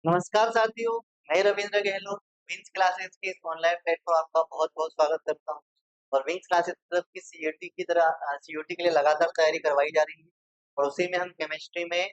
नमस्कार साथियों, मैं रविंद्र गहलोत विंग्स क्लासेस के इस ऑनलाइन प्लेटफॉर्म आपका बहुत-बहुत स्वागत करता हूं। और विंग्स क्लासेस की तरफ की सीयूटी की तरह सीयूटी के लिए लगातार तैयारी करवाई जा रही है और उसी में हम केमिस्ट्री में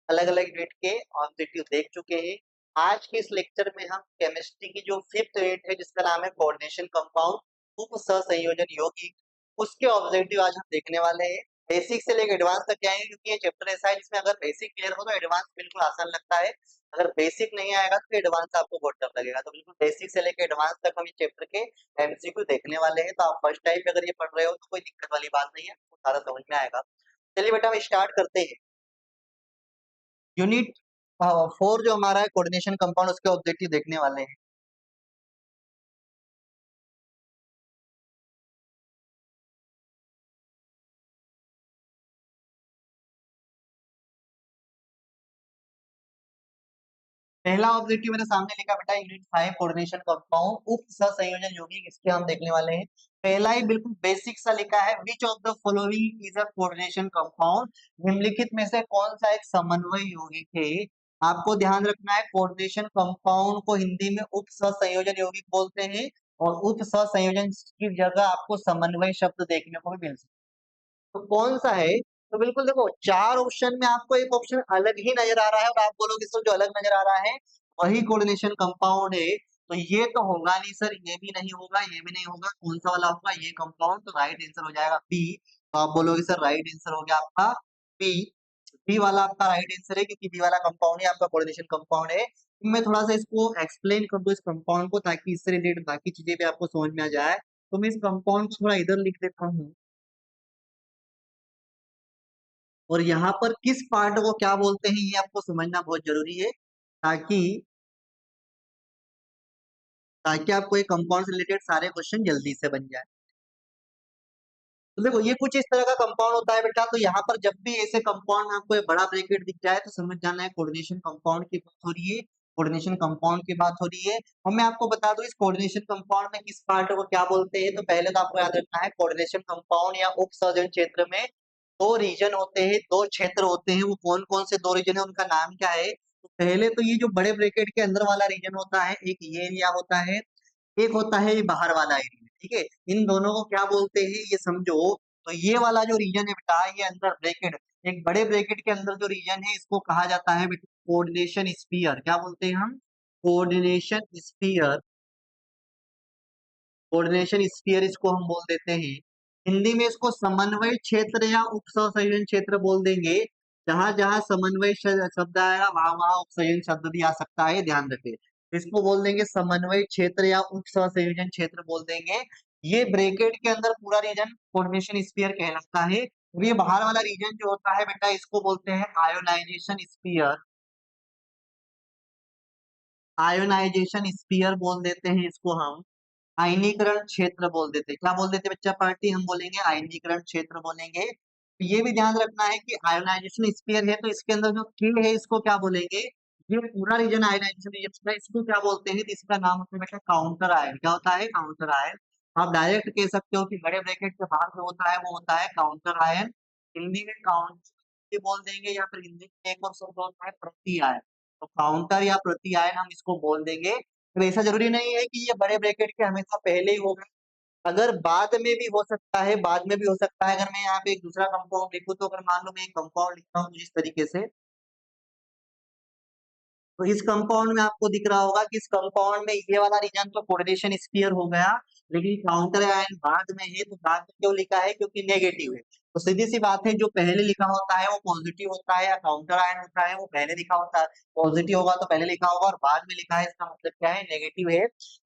अलग-अलग यूनिट के ऑब्जेक्टिव देख चुके हैं। आज के इस लेक्चर में हम केमिस्ट्री की जो 5th यूनिट है जिसका नाम है कोऑर्डिनेशन कंपाउंड उप सहसंयोजन यौगिक, उसके ऑब्जेक्टिव आज हम देखने वाले हैं। बेसिक से लेकर एडवांस तक जाएंगे क्योंकि ये चैप्टर ऐसा है जिसमें अगर बेसिक क्लियर हो तो एडवांस बिल्कुल आसान लगता है। अगर बेसिक नहीं आएगा तो एडवांस आपको बहुत टफ लगेगा। तो बिल्कुल बेसिक से लेकर एडवांस तक हम इस चैप्टर के एमसीक्यू देखने वाले हैं। तो आप फर्स्ट टाइम पे अगर ये पढ़ रहे हो तो कोई दिक्कत वाली बात नहीं है, आपको सारा समझ में आएगा। चलिए बेटा हम स्टार्ट करते हैं। यूनिट 4 जो हमारा है कोऑर्डिनेशन कंपाउंड, उसके ऑब्जेक्टिव देखने वाले हैं। पहला ऑब्जेक्टिव मेरे सामने लिखा बेटा यूनिट 5 कोऑर्डिनेशन कंपाउंड उप सहसंयोजन यौगिक, इसके हम देखने वाले हैं। पहला ही बिल्कुल बेसिक सा लिखा है, which of the following is a coordination compound. निम्नलिखित में से कौन सा एक समन्वय यौगिक है। आपको ध्यान रखना है कोऑर्डिनेशन कंपाउंड को हिंदी में उप सहसंयोजन यौगिक बोलते हैं और उप सहसंयोजन की जगह आपको समन्वय शब्द देखने को भी मिल सकता है। तो कौन सा है? तो बिल्कुल देखो, चार ऑप्शन में आपको एक ऑप्शन अलग ही नजर आ रहा है और आप बोलोगे सर जो अलग नजर आ रहा है वही कोऑर्डिनेशन कंपाउंड है। तो ये तो होगा नहीं सर, ये भी नहीं होगा, ये भी नहीं होगा, कौन सा वाला होगा ये कंपाउंड? तो राइट आंसर हो जाएगा बी। तो आप बोलोगे सर राइट आंसर हो गया आपका बी। बी वाला आपका राइट आंसर है क्योंकि बी वाला कंपाउंड ही आपका कोऑर्डिनेशन कंपाउंड है। मैं थोड़ा सा इसको एक्सप्लेन कर दूं इस कंपाउंड को, ताकि इससे रिलेटेड बाकी चीजें भी आपको समझ में आ जाए। तो मैं इस कंपाउंड को थोड़ा इधर लिख देता हूँ और यहाँ पर किस पार्ट को क्या बोलते हैं ये आपको समझना बहुत जरूरी है, ताकि ताकि आपको ये कंपाउंड से रिलेटेड सारे क्वेश्चन जल्दी से बन जाए। तो देखो ये कुछ इस तरह का कंपाउंड होता है बेटा। तो यहाँ पर जब भी ऐसे कंपाउंड में आपको एक बड़ा ब्रैकेट दिख जाए तो समझ जाना है कोऑर्डिनेशन कंपाउंड की बात हो रही है। कोऑर्डिनेशन कंपाउंड की बात हो रही है और मैं आपको बता दूं इस कोऑर्डिनेशन कंपाउंड में किस पार्ट को क्या बोलते हैं। तो पहले तो आपको याद रखना है कोऑर्डिनेशन कंपाउंड या उप सहसंयोजन क्षेत्र में दो रीजन होते हैं, दो क्षेत्र होते हैं। वो कौन कौन से दो रीजन है, उनका नाम क्या है? तो पहले तो ये जो बड़े ब्रैकेट के अंदर वाला रीजन होता है, एक ये एरिया होता है, एक होता है ये बाहर वाला एरिया। ठीक है, इन दोनों को क्या बोलते हैं ये समझो। तो ये वाला जो रीजन है बेटा, ये अंदर ब्रैकेट, एक बड़े ब्रैकेट के अंदर जो रीजन है इसको कहा जाता है बेटा कोऑर्डिनेशन स्फीयर। क्या बोलते हैं हम? Coordination sphere. कोऑर्डिनेशन स्फीयर इसको हम बोल देते हैं। हिंदी में इसको समन्वय क्षेत्र या उप सहसंयोजन क्षेत्र बोल देंगे। जहां जहां समन्वय शब्द आएगा वहां वहां उप संयोजन शब्द भी आ सकता है, ध्यान रखें। इसको बोल देंगे समन्वय क्षेत्र या उप सहसंयोजन क्षेत्र बोल देंगे। ये ब्रैकेट के अंदर पूरा रीजन कोऑर्डिनेशन स्फीयर कहलाता है। और ये बाहर वाला रीजन जो होता है बेटा इसको बोलते हैं आयोनाइजेशन स्फीयर। आयोनाइजेशन स्फीयर बोल देते हैं इसको हम। आयनीकरण क्षेत्र बोल देते हैं। क्या बोल देते हैं बच्चा पार्टी? हम बोलेंगे आयनीकरण क्षेत्र बोलेंगे। तो ये भी ध्यान रखना है कि आयोनाइजेशन स्फीयर है तो इसके अंदर जो के है इसको क्या बोलेंगे? ये पूरा रीजन आयोनाइजेशन रीजन है, इसको क्या बोलते हैं? तो इसका नाम होता है बेटा काउंटर आयन। क्या होता है? Counter ion. आप डायरेक्ट कह सकते हो कि बड़े ब्रैकेट के बाहर जो होता है वो होता है काउंटर आयन। हिंदी में काउंटर बोल देंगे या फिर हिंदी में एक और शब्द होता है प्रति आयन। तो काउंटर या प्रति आयन हम इसको बोल देंगे। तो ऐसा जरूरी नहीं है कि ये बड़े ब्रैकेट के हमेशा पहले ही होगा, अगर बाद में भी हो सकता है, बाद में भी हो सकता है। अगर मैं यहाँ पे एक दूसरा कंपाउंड लिखूं, तो अगर मान लो मैं एक कंपाउंड लिखता हूँ इस तरीके से, तो इस कंपाउंड में आपको दिख रहा होगा कि इस कंपाउंड में ये वाला रीजन तो कोऑर्डिनेशन स्फीयर हो गया, लेकिन काउंटर आयन बाद में है। तो बाद में क्यों लिखा है? क्योंकि नेगेटिव है। तो सीधी सी बात है, जो पहले लिखा होता है वो पॉजिटिव होता है, या काउंटर आयन होता है वो पहले लिखा होता है पॉजिटिव होगा तो पहले लिखा होगा, और बाद में लिखा है इसका मतलब क्या है? नेगेटिव है।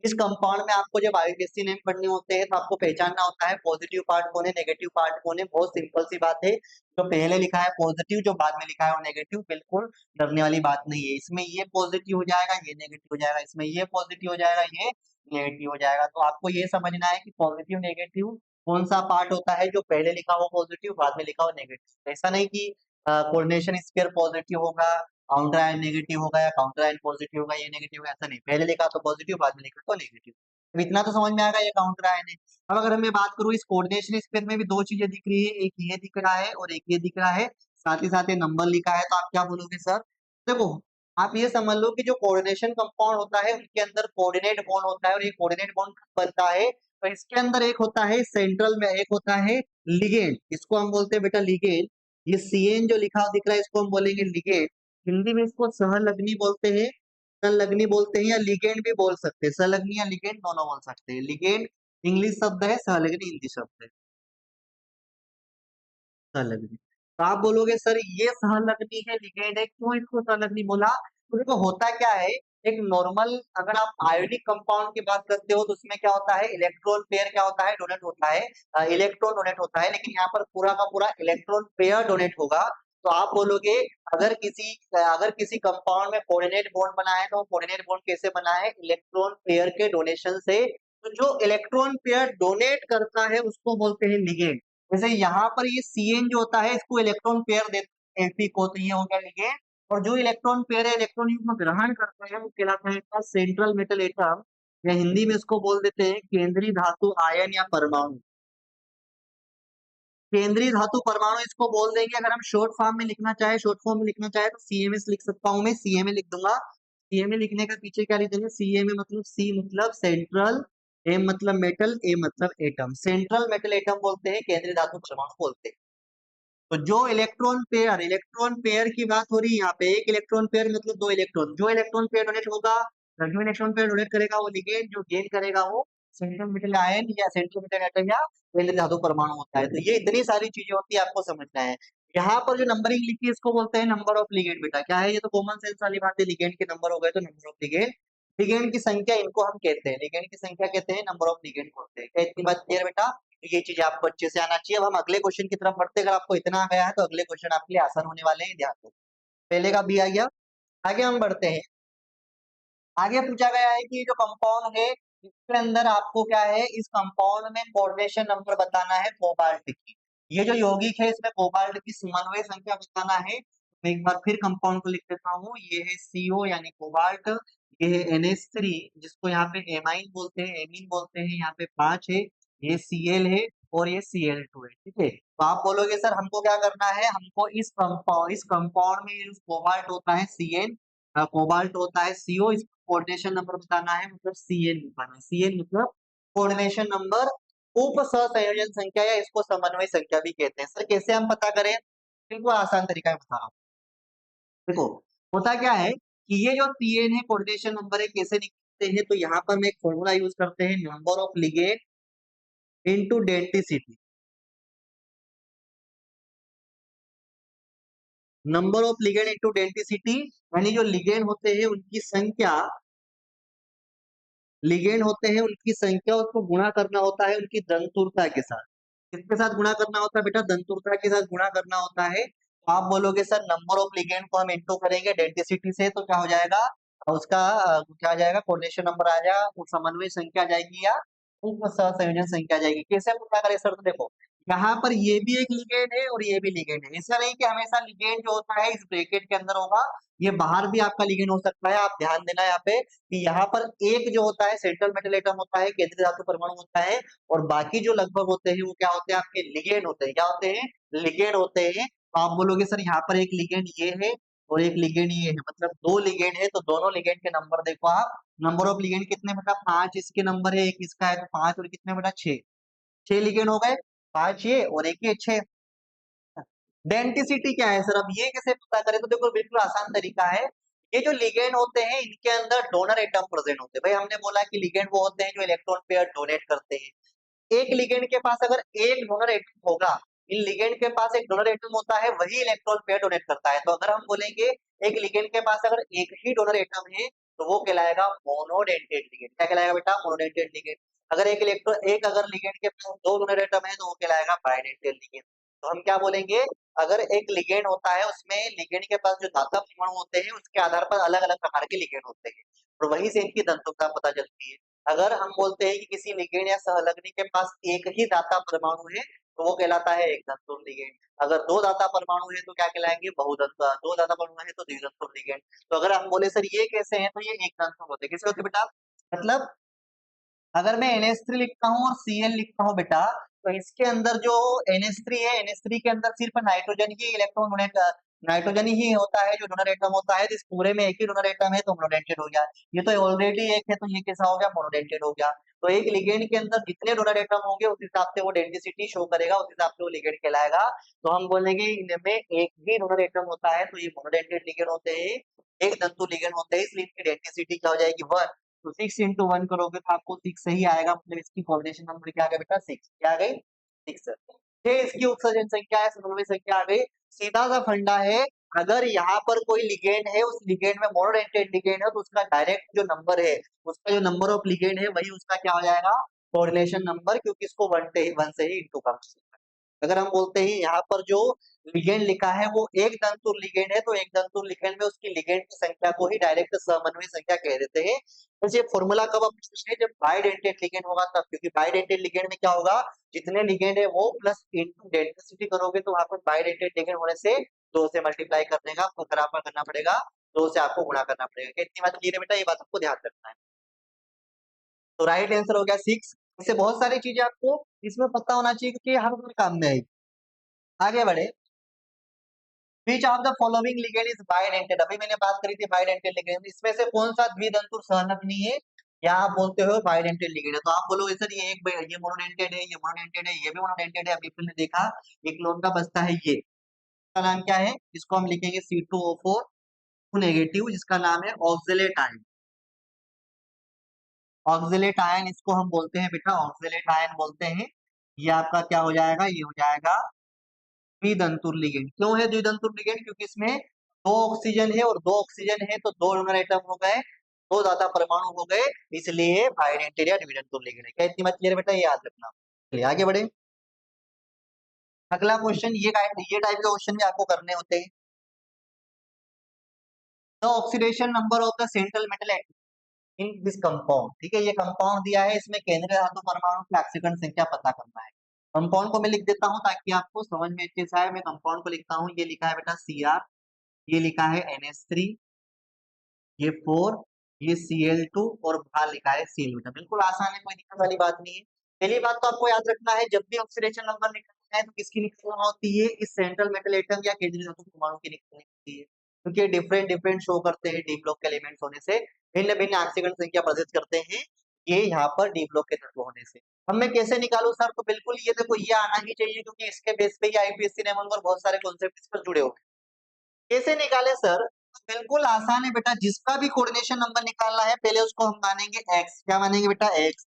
इस कंपाउंड में आपको जब आईयूपीएसी नेम पढ़ने होते हैं तो आपको पहचानना होता है पॉजिटिव पार्ट कौन है, नेगेटिव पार्ट कौन है। बहुत सिंपल सी बात है, जो पहले लिखा है पॉजिटिव, जो बाद में लिखा है वो नेगेटिव। बिल्कुल डरने वाली बात नहीं है। इसमें ये पॉजिटिव हो जाएगा, ये नेगेटिव हो जाएगा, इसमें ये पॉजिटिव हो जाएगा, ये नेगेटिव हो जाएगा। तो आपको ये समझना है कि पॉजिटिव नेगेटिव कौन सा पार्ट होता है, जो पहले लिखा हो पॉजिटिव बाद में लिखा हो नेगेटिव। ऐसा नहीं कि कोऑर्डिनेशन स्फीयर पॉजिटिव होगा, काउंटर आयन नेगेटिव होगा, या काउंटर आयन पॉजिटिव होगा ये नेगेटिव होगा, ऐसा नहीं। पहले लिखा तो पॉजिटिव, बाद में लिखा तो नेगेटिव। अब इतना तो समझ में आएगा ये काउंटर आयन है। अब अगर मैं बात करूं इस कोऑर्डिनेशन स्फीयर में भी दो चीजें दिख रही है, एक ये दिख रहा है और एक ये दिख रहा है, साथ ही साथ ये नंबर लिखा है। तो आप क्या बोलोगे सर? देखो आप ये समझ लो कि जो कोऑर्डिनेशन कंपाउंड होता है उनके अंदर कोऑर्डिनेट बॉन्ड होता है और ये कोऑर्डिनेट बॉन्ड बनता है तो इसके अंदर एक होता है सेंट्रल में, एक होता है लिगेंड, इसको हम बोलते हैं बेटा लिगेंड। ये सीएन जो लिखा हुआ दिख रहा है इसको हम बोलेंगे लिगेंड। हिंदी में इसको सहलग्नी बोलते हैं, संलग्नी बोलते हैं या लिगेंड भी बोल सकते हैं, संलग्नी या लिगेंड दोनों बोल सकते हैं। लिगेंड इंग्लिश शब्द है, सहलग्नी हिंदी शब्द है, सहलग्नी। तो आप बोलोगे सर ये सहलग्नी है लिगेंड है, क्यों इसको सहलग्नी बोला? तो देखो होता क्या है, एक नॉर्मल अगर आप आयोनिक कंपाउंड की बात करते हो तो उसमें क्या होता है, इलेक्ट्रॉन पेयर क्या होता है, डोनेट होता है, इलेक्ट्रॉन डोनेट होता है, लेकिन यहाँ पर पूरा का पूरा इलेक्ट्रॉन पेयर डोनेट होगा। तो आप बोलोगे अगर किसी कंपाउंड में कोऑर्डिनेट बॉन्ड बना है तो कोऑर्डिनेट बॉन्ड कैसे बना है, इलेक्ट्रॉन पेयर के डोनेशन से। तो जो इलेक्ट्रॉन पेयर डोनेट करता है उसको बोलते हैं लिगेंड। जैसे यहाँ पर ये सीएन जो होता है इसको इलेक्ट्रॉन पेयर देते हैं एफी को, तो ये हो गया लिगेंड। और जो इलेक्ट्रॉन पेयर है इलेक्ट्रॉन युग्म ग्रहण करता है वो कहलाता है सेंट्रल मेटल एटम, या हिंदी में इसको बोल देते हैं केंद्रीय धातु आयन या परमाणु। केंद्रीय धातु परमाणु इसको बोल देंगे। अगर हम शॉर्ट फॉर्म में लिखना चाहे, शॉर्ट फॉर्म में लिखना चाहे तो सीएमएस लिख सकता हूं मैं, सीएमए लिख दूंगा। सीएमए लिखने का पीछे क्या लिख देंगे, सीएमए मतलब सी मतलब सेंट्रल, एम मतलब मेटल, ए मतलब एटम, सेंट्रल मेटल एटम बोलते हैं, केंद्रीय धातु परमाणु बोलते हैं। तो जो इलेक्ट्रॉन पेयर की बात हो रही है यहाँ पे, एक इलेक्ट्रॉन पेयर मतलब दो इलेक्ट्रॉन, जो इलेक्ट्रॉन पेयर डोनेट होगा, जो इलेक्ट्रॉन पेयर डोनेट करेगा वो लिगेंड, जो गेन करेगा वो सेंट्रल मेटल आयन या सेंट्रल मेटल एटम या केंद्रीय धातु परमाणु होता है। तो ये इतनी सारी चीजें होती है, आपको समझना है। यहाँ पर जो नंबरिंग लिखी है इसको बोलते हैं नंबर ऑफ लिगेंड। बेटा क्या है, ये तो कॉमन सेंस वाली बात है, लिगेंड के नंबर हो गए तो नंबर ऑफ लिगेंड, लिगेंड की संख्या इनको हम कहते हैं, लिगेंड की संख्या कहते हैं, नंबर ऑफ लिगेंड बोलते हैं। क्या इतनी बात क्लियर बेटा? ये चीज आपको अच्छे से आना चाहिए। अब हम अगले क्वेश्चन की तरफ बढ़ते हैं। अगर आपको इतना आ गया है तो अगले क्वेश्चन आपके लिए आसान होने वाले हैं, ध्यान दो। पहले का भी आ गया, आगे हम बढ़ते हैं। आगे पूछा गया है कि जो कंपाउंड है इसके अंदर आपको क्या है, इस कंपाउंड में कोऑर्डिनेशन नंबर बताना है कोबाल्ट की। ये जो यौगिक है इसमें कोबाल्ट की समन्वय संख्या बताना है। मैं एक बार फिर कंपाउंड को लिख देता हूँ, ये है CO यानी कोबाल्ट, ये है NH3 जिसको यहाँ पे एमाइन बोलते हैं, एमीन बोलते हैं, यहाँ पे 5 है, ये Cl है और ये Cl2 है। ठीक है, तो आप बोलोगे सर हमको क्या करना है, हमको इस कंपाउंड में जो कोबाल्ट होता है Cn, कोबाल्ट होता है CO, इसका कोऑर्डिनेशन नंबर बताना है, मतलब Cn बताना है। Cn मतलब कोऑर्डिनेशन नंबर, उप सहसंयोजन संख्या या इसको समन्वय संख्या भी कहते हैं। सर कैसे हम पता करें, बिल्कुल आसान तरीका है, बता रहा हूँ। देखो होता क्या है कि ये जो Cn है कोऑर्डिनेशन नंबर है, कैसे निकलते हैं, तो यहाँ पर हम एक फॉर्मूला यूज करते हैं, number of ligand into density. Number of ligand into density यानी जो लिगेंड होते हैं उनकी संख्या, लिगेंड होते हैं उनकी संख्या, उसको गुणा करना होता है उनकी दंतुरता के साथ। किसके साथ गुणा करना होता है बेटा, दंतुरता के साथ गुणा करना होता है। तो आप बोलोगे सर नंबर ऑफ लिगेंड को हम इंटू करेंगे डेंसिटी से, तो क्या हो जाएगा उसका, क्या आ जाएगा, कोऑर्डिनेशन नंबर आ जाएगा, वो समन्वय संख्या आ जाएगी या उप सहसंयोजन संख्या आ जाएगी। कैसे पता करें सर, तो देखो यहाँ पर ये भी एक लिगेंड है और ये भी लिगेंड है। ऐसा नहीं कि हमेशा लिगेंड जो होता है इस ब्रैकेट के अंदर होगा, ये बाहर भी आपका लिगेंड हो सकता है। आप ध्यान देना यहाँ पे कि यहाँ पर एक जो होता है सेंट्रल मेटल एटम होता है, केंद्रीय धातु परमाणु होता है, और बाकी जो लगभग होते हैं वो क्या होते हैं, आपके लिगेंड होते हैं। क्या होते हैं, लिगेंड होते हैं। तो आप बोलोगे सर यहाँ पर एक लिगेंड ये है और एक लिगेंड ये है, मतलब दो लिगेंड है, तो दोनों लिगेंड के नंबर देखो आप, नंबर ऑफ लिगेंड कितने बेटा, 5 इसके नंबर है, एक इसका है, तो 5 और कितने बेटा 6, 6 लिगेंड हो गए, 5 ये और एक ये 6। डेंसिटी क्या है सर, अब ये कैसे पता करें, तो देखो बिल्कुल आसान तरीका है। ये जो लिगेंड होते हैं इनके अंदर डोनर एटम प्रेजेंट होते हैं। भाई हमने बोला कि लिगेंड वो होते हैं जो इलेक्ट्रॉन पेयर डोनेट करते हैं। एक लिगेंड के पास अगर एक डोनर एटम होगा, इन लिगेंड के पास एक डोनर एटम होता है, वही इलेक्ट्रॉन पेयर डोनेट करता है। तो अगर हम बोलेंगे एक लिगेंड के पास अगर एक ही डोनर एटम है तो वो कहलाएगा मोनोडेंटेड लिगेंड। क्या कहलाएगा बेटा, मोनोडेंटेड लिगेंड। अगर एक अगर लिगेंड के पास दो डोनर एटम है तो वो कहलाएगा बाइडेंटेड लिगेंड। तो हम क्या बोलेंगे, अगर एक लिगेंड होता है उसमें लिगेंड के पास जो धातु परमाणु होते हैं उसके आधार पर अलग अलग प्रकार के लिगेंड होते हैं, और वहीं से इनकी तंतुता पता चलती है। अगर हम बोलते हैं कि किसी लिगेंड या सहलग्नी के पास एक ही दाता परमाणु है तो वो कहलाता है एक दंतुर लिगेंड। अगर दो दाता परमाणु है तो क्या कहलाएंगे, बहुदंत, दो दाता परमाणु है तो द्विदंतुर लिगेंड। तो अगर हम बोले सर ये कैसे हैं, तो ये एक दंतुर होते हैं। कैसे होते हैं बेटा, मतलब अगर मैं NH3 लिखता हूँ और Cl लिखता हूँ बेटा, तो इसके अंदर जो NH3 है, NH3 के अंदर सिर्फ नाइट्रोजन ही इलेक्ट्रॉन डोनेट, नाइट्रोजन ही होता है जो डोनर एटम होता है, तो इस पूरे में एक ही डोनर एटम है तो मोनोडेंटेड हो गया। ये तो ऑलरेडी एक है तो ये कैसा हो गया, मोनोडेंटेड हो गया। तो एक लिगेंड के अंदर जितने डोनर एटम होंगे उस हिसाब से वो डेंसिटी शो करेगा, उस हिसाब से वो लिगेंड कहलाएगा। तो हम बोलेंगे इनमें एक ही डोनर एटम होता है तो ये मोनोडेंटेड लिगेंड होते हैं, एक तंतु लिगेंड होते हैं, इसलिए इनकी डेंसिटी क्या हो जाएगी 1। तो 6 इंटू 1 करोगे तो आपको 6 सही आएगा, मतलब इसकी कोऑर्डिनेशन नंबर क्या आ गया बेटा 6, क्या आ गई 6। ये इसकी उत्सर्जन संख्या है, समन्वय संख्या आ गई। सीधा सा फंडा है, अगर यहाँ पर कोई लिगेंड है, उस लिगेंड में मोनोडेंटेड लिगेंड है तो उसका डायरेक्ट जो नंबर है, उसका जो नंबर ऑफ लिगेंड है वही उसका क्या हो जाएगा, कोऑर्डिनेशन नंबर, क्योंकि इसको 1 से ही इंटू कर। अगर हम बोलते हैं यहाँ पर जो लिगेंड लिखा है वो एक दंतुर लिगेंड है, तो एक दंतुर लिगेंड में उसकी लिगेंड की संख्या को ही डायरेक्ट समन्वय संख्या कह देते हैं। तो ये फॉर्मूला कब अपने जब बाइडेंटेड लिगेंड होगा तब, क्योंकि बाइडेंटेड लिगेंड में क्या होगा, जितने लिगेंड है वो प्लस इंटू डेंसिटी करोगे तो वहां पर बाइडेंटेड लिगेंड होने से 2 से मल्टीप्लाई करने का आपको बराबर करना पड़ेगा, 2 से आपको गुणा करना पड़ेगा। इतनी बात क्लियर है बेटा, ये बात आपको ध्यान रखना है। तो राइट आंसर हो गया 6। इससे बहुत सारी चीजें आपको इसमें पता होना चाहिए क्योंकि हर काम में आएगी। आगे बढ़े, which of the following ligand is bidentate, अभी मैंने बात करी थी बाइडेंटेड लिगेंड, इसमें से कौन सा द्विदंतुर संलग्नी है, या आप बोलते हो बाइडेंटेड लिगेंड है। तो आप बोलोगे सर ये एक ये मोनोडेंटेड है, ये मोनोडेंटेड है, ये भी मोनोडेंटेड है, अभी हमने देखा एक लोन का बचता है ये, इसका नाम क्या है, इसको हम लिखेंगे C2O4 नेगेटिव, जिसका नाम है ऑक्जेलेट आयन। ऑक्जेलेट आयन इसको हम बोलते हैं बेटा, ऑक्जेलेट आयन बोलते हैं। ये आपका क्या हो जाएगा, ये हो जाएगा द्विदंतुर लिगेंड। क्यों है द्विदंतुर लिगेंड, क्योंकि इसमें 2 ऑक्सीजन है और 2 ऑक्सीजन है तो 2 डोनर एटम हो गए, 2 ज्यादा परमाणु हो गए, इसलिए बाइडेंटेड या द्विदंतुर लिगेंड है। क्या इतनी बात क्लियर बेटा, ये याद रखना। चलिए आगे बढ़े, अगला क्वेश्चन ये टाइप के क्वेश्चन भी आपको करने होते हैं। The oxidation number of the central metal in this compound, ठीक है, ये कंपाउंड दिया है, इसमें केंद्रीय धातु परमाणु की ऑक्सीकरण संख्या पता करना है। कंपाउंड को मैं लिख देता हूँ ताकि आपको समझ में अच्छे से आए। मैं कंपाउंड को लिखता हूँ, ये लिखा है बेटा Cr, ये लिखा है NH3, ये 4, ये Cl2 और बाहर लिखा है Cl बेटा, बिल्कुल आसान है, कोई दिक्कत वाली बात नहीं है। पहली बात तो आपको याद रखना है, जब भी ऑक्सीडेशन नंबर निकालना है तो किसकी निकालना होती है, इस सेंट्रल मेटल एटम या केंद्रीय धातु परमाणु की निकालनी होती है, क्योंकि डिफरेंट डिफरेंट शो करते हैं, डी ब्लॉक के एलिमेंट्स होने से भिन्न भिन्न ऑक्सीकरण संख्या प्रदर्शित करते हैं, ये यहाँ पर डी ब्लॉक के तत्व होने से। अब मैं कैसे निकालू सर, तो बिल्कुल ये देखो ये आना ही चाहिए, क्योंकि इसके बेस पे ही आईपीएससी ने और बहुत सारे कॉन्सेप्ट इस पर जुड़े हुए। कैसे निकाले सर, बिल्कुल आसान है बेटा, जिसका भी कोऑर्डिनेशन नंबर निकालना है पहले उसको हम मानेंगे x, क्या मानेंगे बेटा x,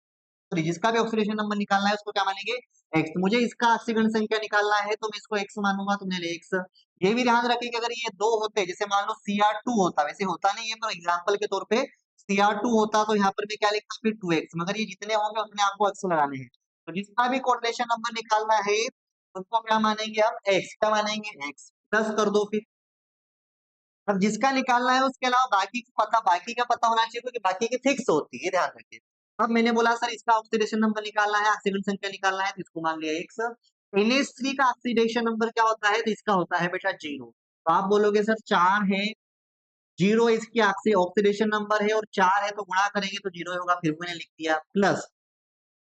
सॉरी जिसका भी ऑक्सीडेशन नंबर निकालना है उसको क्या मानेंगे x। तो मुझे इसका ऑक्सीकरण संख्या निकालना है तो मैं इसको x मानूंगा, तो मैंने x। ये भी ध्यान रखिए कि अगर ये 2 होते, जैसे मान लो Cr2 होता, वैसे होता नहीं है पर एग्जांपल के तौर पे Cr2 होता तो यहाँ पर मैं क्या लिखता, फिर 2x, मगर ये जितने होंगे उतने आपको x लगाने हैं। तो जिसका भी कोऑर्डिनेशन नंबर निकालना है उसको क्या मानेंगे हम x, क्या मानेंगे x, प्लस कर दो फिर। अब जिसका निकालना है उसके अलावा बाकी का पता होना चाहिए, क्योंकि बाकी की फिक्स होती है, ध्यान रखिए। अब मैंने बोला सर इसका ऑक्सीडेशन नंबर निकालना है, ऑक्सीजन संख्या निकालना है, तो इसको मान लिया x। NH3 का ऑक्सीडेशन नंबर क्या होता है, तो इसका होता है बेटा 0। तो आप बोलोगे सर 4 है, 0 इसकी ऑक्सीडेशन नंबर है और 4 है तो गुणा करेंगे तो 0 होगा, फिर मैंने लिख दिया प्लस।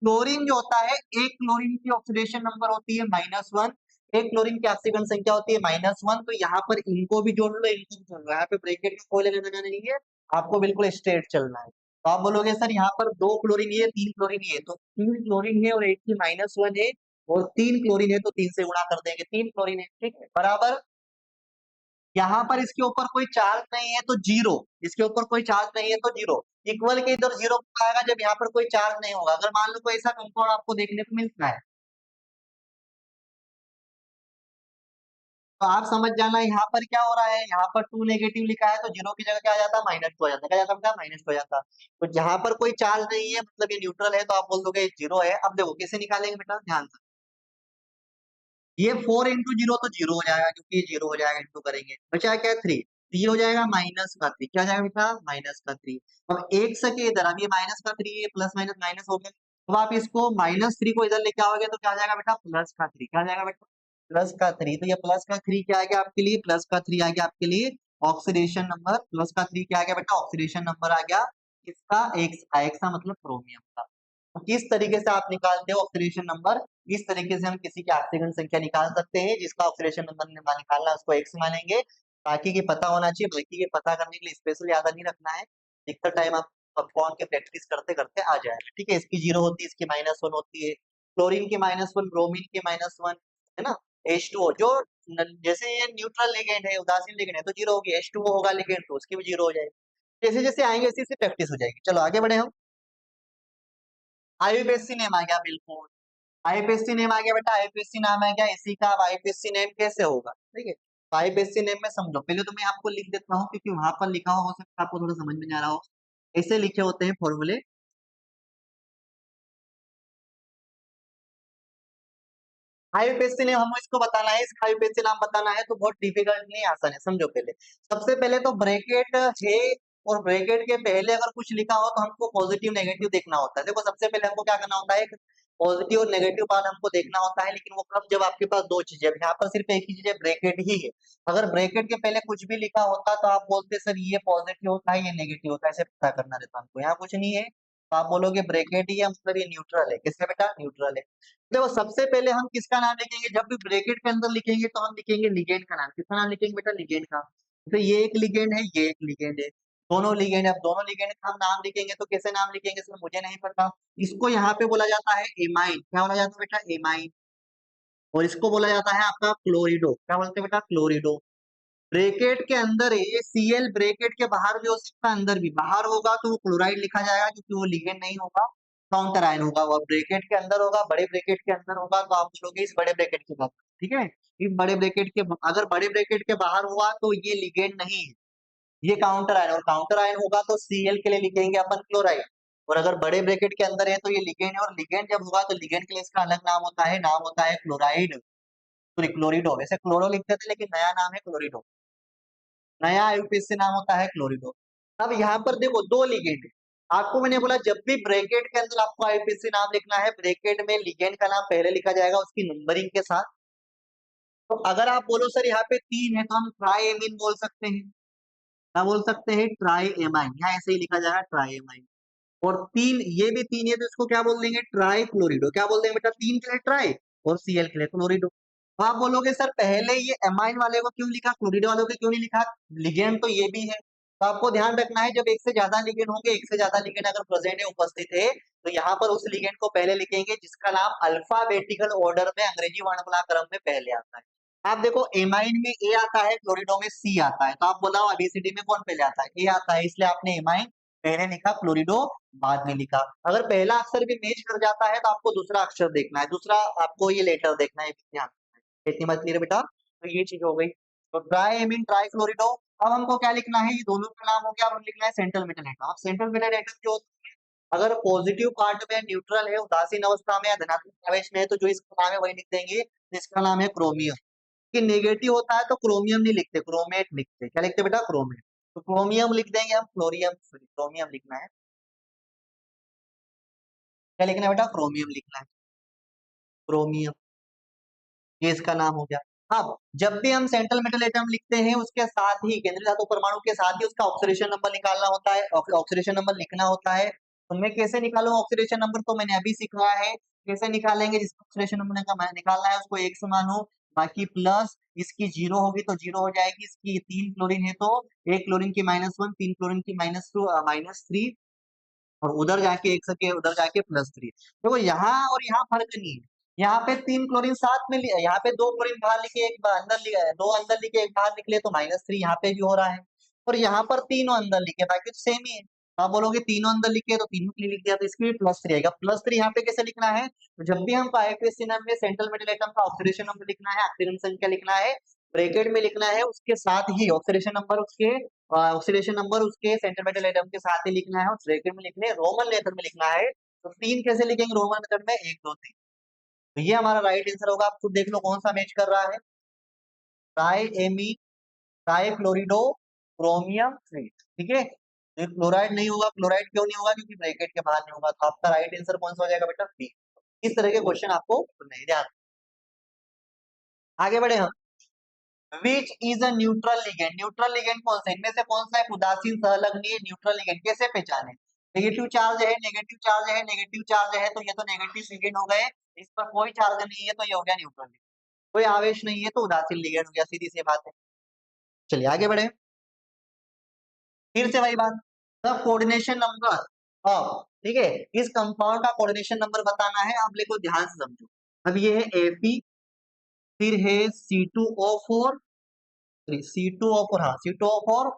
क्लोरीन जो होता है, एक क्लोरीन की ऑक्सीडेशन नंबर होती है -1, एक क्लोरीन की ऑक्सीकरण संख्या होती है -1, तो यहाँ पर इनको भी जोड़ लो, इनको भी जोड़ लो, यहाँ पे ब्रैकेट में कोई लेना देना नहीं है, आपको बिल्कुल स्ट्रेट चलना है। तो आप बोलोगे सर यहाँ पर 2 क्लोरीन है, 3 क्लोरीन है, तो 3 क्लोरीन है और एक की -1 है, और 3 क्लोरीन है तो 3 से गुणा कर देंगे, 3 क्लोरीन है, ठीक है, बराबर। यहाँ पर इसके ऊपर कोई चार्ज नहीं है तो 0, इसके ऊपर कोई चार्ज नहीं है तो 0, इक्वल के इधर 0 आएगा जब यहाँ पर कोई चार्ज नहीं होगा। अगर मान लो कोई ऐसा कंपाउंड आपको देखने को मिलता है तो आप समझ जाना यहाँ पर क्या हो रहा है, यहाँ पर 2 नेगेटिव लिखा है तो 0 की जगह क्या आ जाता है, -2 आ जाता है, क्या जाता है, माइनस हो जाता। तो जहां पर कोई चार्ज नहीं है मतलब ये न्यूट्रल है, तो आप बोल दोगे 0 है। अब देखो कैसे निकालेंगे बेटा, ध्यान से, ये 4 इंटू 0 तो 0 हो जाएगा, क्योंकि ये 0 हो जाएगा, इंटू करेंगे, बचा क्या 3, तो ये हो जाएगा -3, क्या हो जाएगा बेटा, -3। अब एक सके इधर, अब ये -3 है, प्लस माइनस माइनस हो गया, तो आप इसको -3 को इधर लेके आओगे तो क्या आ जाएगा बेटा, +3, क्या आ जाएगा बेटा, +3। तो ये +3 क्या आ गया आपके लिए, +3 आ गया आपके लिए ऑक्सीडेशन नंबर, +3 क्या आ गया बेटा, ऑक्सीडेशन नंबर आ गया इसका, एक्स का मतलब क्रोमियम का। तो किस तरीके से आप निकालते हो ऑक्सीडेशन नंबर, इस तरीके से हम किसी की ऑक्सीजन संख्या निकाल सकते हैं, जिसका ऑक्सीडेशन नंबर निकालना है उसको x मानेंगे। बाकी के पता होना चाहिए, बाकी के पता करने के लिए स्पेशल याद नहीं रखना है, जितना टाइम आप कॉम्पाउंड के प्रैक्टिस करते करते आ जाएगा। ठीक है, इसकी 0 होती है, इसकी -1 होती है, क्लोरीन की -1, ब्रोमीन की -1, है ना। H2O जो जैसे ये न्यूट्रल लिगेंड है, उदासीन लिगेंड है, तो 0 होगी। H2O होगा लिगेंड, तो उसकी भी 0 हो जाएगी। जैसे जैसे आएंगे इसी से प्रैक्टिस हो जाएगी। चलो आगे बढ़े हम। आईयूपीएससी नेम आ गया, बिल्कुल आईपीएससी नेम आ गया बेटा, आईपीएससी नाम आ गया इसी का। अब आईपीएससी नेम कैसे होगा, ठीक है। तो आईपीएससी नेम में समझो, पहले तो मैं आपको लिख देता हूँ, क्योंकि वहां पर लिखा हो सकता है आपको थोड़ा समझ में नहीं आ रहा हो। ऐसे लिखे होते हैं फॉर्मूले। आईपीएससी नेम हमको इसको बताना है, इसका आईपीएससी नाम बताना है, तो बहुत डिफिकल्ट नहीं, आसान है। समझो, पहले सबसे पहले तो ब्रैकेट है, और ब्रैकेट के पहले अगर कुछ लिखा हो तो हमको पॉजिटिव नेगेटिव देखना होता है। देखो सबसे पहले हमको क्या करना होता है, पॉजिटिव और नेगेटिव पार्ट हमको देखना होता है, लेकिन वो कब, जब आपके पास दो चीजें। यहाँ पर सिर्फ एक ही चीज है, ब्रैकेट ही है। अगर ब्रैकेट के पहले कुछ भी लिखा होता तो आप बोलते सर ये पॉजिटिव होता है, ये नेगेटिव होता है, ऐसे पता करना रहता हमको। यहाँ कुछ नहीं है, तो आप बोलोगे ब्रैकेट ही है, मतलब ये न्यूट्रल है। किसका बेटा, न्यूट्रल है। देखो सबसे पहले हम किसका नाम लिखेंगे, जब भी ब्रैकेट के अंदर लिखेंगे तो हम लिखेंगे लिगेंड का नाम। किसका नाम लिखेंगे बेटा, लिगेंड का। तो ये एक लिगेंड है, ये एक लिगेंड है, दोनों लिगेंड है। अब दोनों लिगेंड का हम नाम लिखेंगे तो कैसे नाम लिखेंगे सर, मुझे नहीं पता। इसको यहाँ पे बोला जाता है एमाइन। क्या बोला जाता है बेटा, एमाइन। और इसको बोला जाता है आपका क्लोरिडो। क्या बोलते हैं बेटा, क्लोरिडो। ब्रैकेट के अंदर है ये Cl, ब्रैकेट के बाहर भी हो सकता है, अंदर भी। बाहर होगा तो वो क्लोराइड लिखा जाएगा, क्योंकि वो लिगेंड नहीं होगा, काउंटर आयन होगा। वो ब्रैकेट के अंदर होगा, बड़े ब्रैकेट के अंदर होगा, तो आप बोलोगे इस बड़े ब्रैकेट के बाहर। ठीक है, इस बड़े ब्रैकेट के, अगर बड़े ब्रैकेट के बाहर हुआ तो ये लिगेंड नहीं है, ये काउंटर आयन। और काउंटर आयन होगा तो Cl के लिए लिखेंगे अपन क्लोराइड। और अगर बड़े ब्रैकेट के अंदर है तो ये लिगेंड है, और लिगेंड जब होगा तो लिगेंड के लिए इसका अलग नाम होता है, नाम होता है क्लोराइड, सॉरी क्लोरिडो। वैसे क्लोरो लिखते थे, लेकिन नया नाम है क्लोरिडो, नया आईयूपीएससी नाम होता है क्लोरिडो। अब यहाँ पर देखो दो लिगेंड है। आपको मैंने बोला जब भी ब्रैकेट के अंदर आपको आईयूपीएससी नाम लिखना है, ब्रैकेट में लिगेंड का नाम पहले लिखा जाएगा उसकी नंबरिंग के साथ। तो अगर आप बोलो सर यहाँ पे 3 है, तो हम ट्राई एमीन बोल सकते हैं। क्या बोल सकते हैं, ट्राई एमाइन। यहाँ ऐसे ही लिखा जाएगा, ट्राई एमाइन। और 3, ये भी 3 है, तो इसको क्या बोल देंगे, ट्राई क्लोरिडो। क्या बोल देंगे बेटा, 3 के लिए ट्राई और Cl के लिए क्लोरिडो। तो आप बोलोगे सर पहले ये एमाइन वाले को क्यों लिखा, क्लोरिडो वालों को क्यों नहीं लिखा, लिगेंड तो ये भी है। तो आपको ध्यान रखना है, जब एक से ज्यादा लिगेंड होंगे, एक से ज्यादा लिगेंड अगर प्रेजेंट है, उपस्थित है, तो यहाँ पर उस लिगेंड को पहले लिखेंगे जिसका नाम अल्फाबेटिकल ऑर्डर में, अंग्रेजी वर्णमाला क्रम में पहले आता है। आप देखो एमाइन में ए आता है, क्लोरिडो में सी आता है, तो आप बोला ABCD में कौन पहले आता है, ए आता है, इसलिए आपने एमाइन पहले लिखा, क्लोरिडो बाद में लिखा। अगर पहला अक्षर भी मैच कर जाता है तो आपको दूसरा अक्षर देखना है, दूसरा आपको ये लेटर देखना है, ध्यान। इतनी बात क्लियर बेटा, तो ये चीज हो गई। तो ट्राई एमीन, ट्राई क्लोरिडो। अब हमको क्या लिखना है, ये दोनों का नाम हो गया, अब हम लिखना है सेंट्रल मेटल एटम। अब सेंट्रल मेटल एटम जो अगर पॉजिटिव पार्ट में न्यूट्रल है, उदासीन अवस्था में या धनात्मक आवेश में है, तो जो इसका नाम है वही लिख देंगे, जिसका नाम है क्रोमियम। कि नेगेटिव होता है तो क्रोमियम नहीं लिखते, क्रोमेट लिखते। क्या लिखते बेटा, क्रोमेट। तो क्रोमियम लिख देंगे हम, क्लोरियम सॉरी क्रोमियम लिखना है। क्या लिखना है बेटा, क्रोमियम लिखना है, क्रोमियम, ये इसका नाम हो गया। अब जब भी हम सेंट्रल मेटल एटम लिखते हैं, उसके साथ ही केंद्रीय धातु परमाणु के साथ ही उसका ऑक्सीडेशन नंबर निकालना होता है, ऑक्सीडेशन नंबर लिखना होता है। तो मैं कैसे निकालूं ऑक्सीडेशन नंबर, तो मैंने अभी सिखाया है कैसे निकालेंगे। जिसका ऑक्सीडेशन नंबर निकालना है उसको 1 से मानो, बाकी प्लस इसकी 0 होगी तो 0 हो जाएगी, इसकी 3 क्लोरीन है तो 1 क्लोरीन की -1, 3 क्लोरीन की -2 -3, और उधर जाके 1 से उधर जाके +3। देखो यहाँ और यहाँ फर्क नहीं है, यहाँ पे 3 क्लोरीन साथ में लिया, यहाँ पे 2 क्लोरीन बाहर लिखे, एक अंदर लिया, 2 अंदर लिखे, एक बाहर निकले, तो -3 यहाँ पे भी हो रहा है। और यहाँ पर तीनों अंदर लिखे, बाकी तो सेम ही है। आप बोलोगे तीनों अंदर लिखे तो तीनों के लिए लिख दिया, तो इसके लिए +3 आएगा। +3 यहाँ पे कैसे लिखना है, तो जब भी हमको आईयूपीएससी नाम में सेंट्रल मेटल एटम का ऑक्सीडेशन नंबर लिखना है, ऑक्सीजन संख्या लिखना है, ब्रैकेट में लिखना है, उसके साथ ही ऑक्सीडेशन नंबर उसके सेंट्रल मेटल एटम के साथ ही लिखना है, और ब्रैकेट में लिखने रोमन लेटर में लिखना है। तो 3 कैसे लिखेंगे रोमन मेथड में, 1 2 3। तो ये हमारा राइट आंसर होगा। आप खुद देख लो कौन सा मैच कर रहा है, ट्राई एमी, ट्राई क्लोरिडो, क्रोमियम 3। ठीक है, तो क्लोराइड नहीं होगा, क्लोराइड क्यों नहीं होगा, क्योंकि ब्रैकेट के बाहर नहीं होगा। तो आपका राइट आंसर कौन सा हो जाएगा बेटा, बी। इस तरह के क्वेश्चन आपको नहीं ध्यान। आगे बढ़े हम। Which is a neutral ligand, neutral ligand कौन सा, इनमें से कौन सा एक उदासीन सहलग्न न्यूट्रल लिगेंड कैसे पहचाने। नेगेटिव चार्ज है, नेगेटिव चार्ज है, नेगेटिव चार्ज है, तो ये तो नेगेटिव लिगेंड हो गए। इस पर कोई चार्ज नहीं है तो ये हो गया न्यूट्रल लिगेंड, कोई आवेश नहीं है तो उदासीन लिगेंड हो गया, सीधी सी बात है। चलिए आगे बढ़े, फिर से वही बात, द कोऑर्डिनेशन नंबर ऑफ, ठीक है, इस कंपाउंड का कोऑर्डिनेशन नंबर बताना है, आप लिखो ध्यान से समझो। अब ये है Fe, फिर है C2O4, C2O4, हाँ C2O4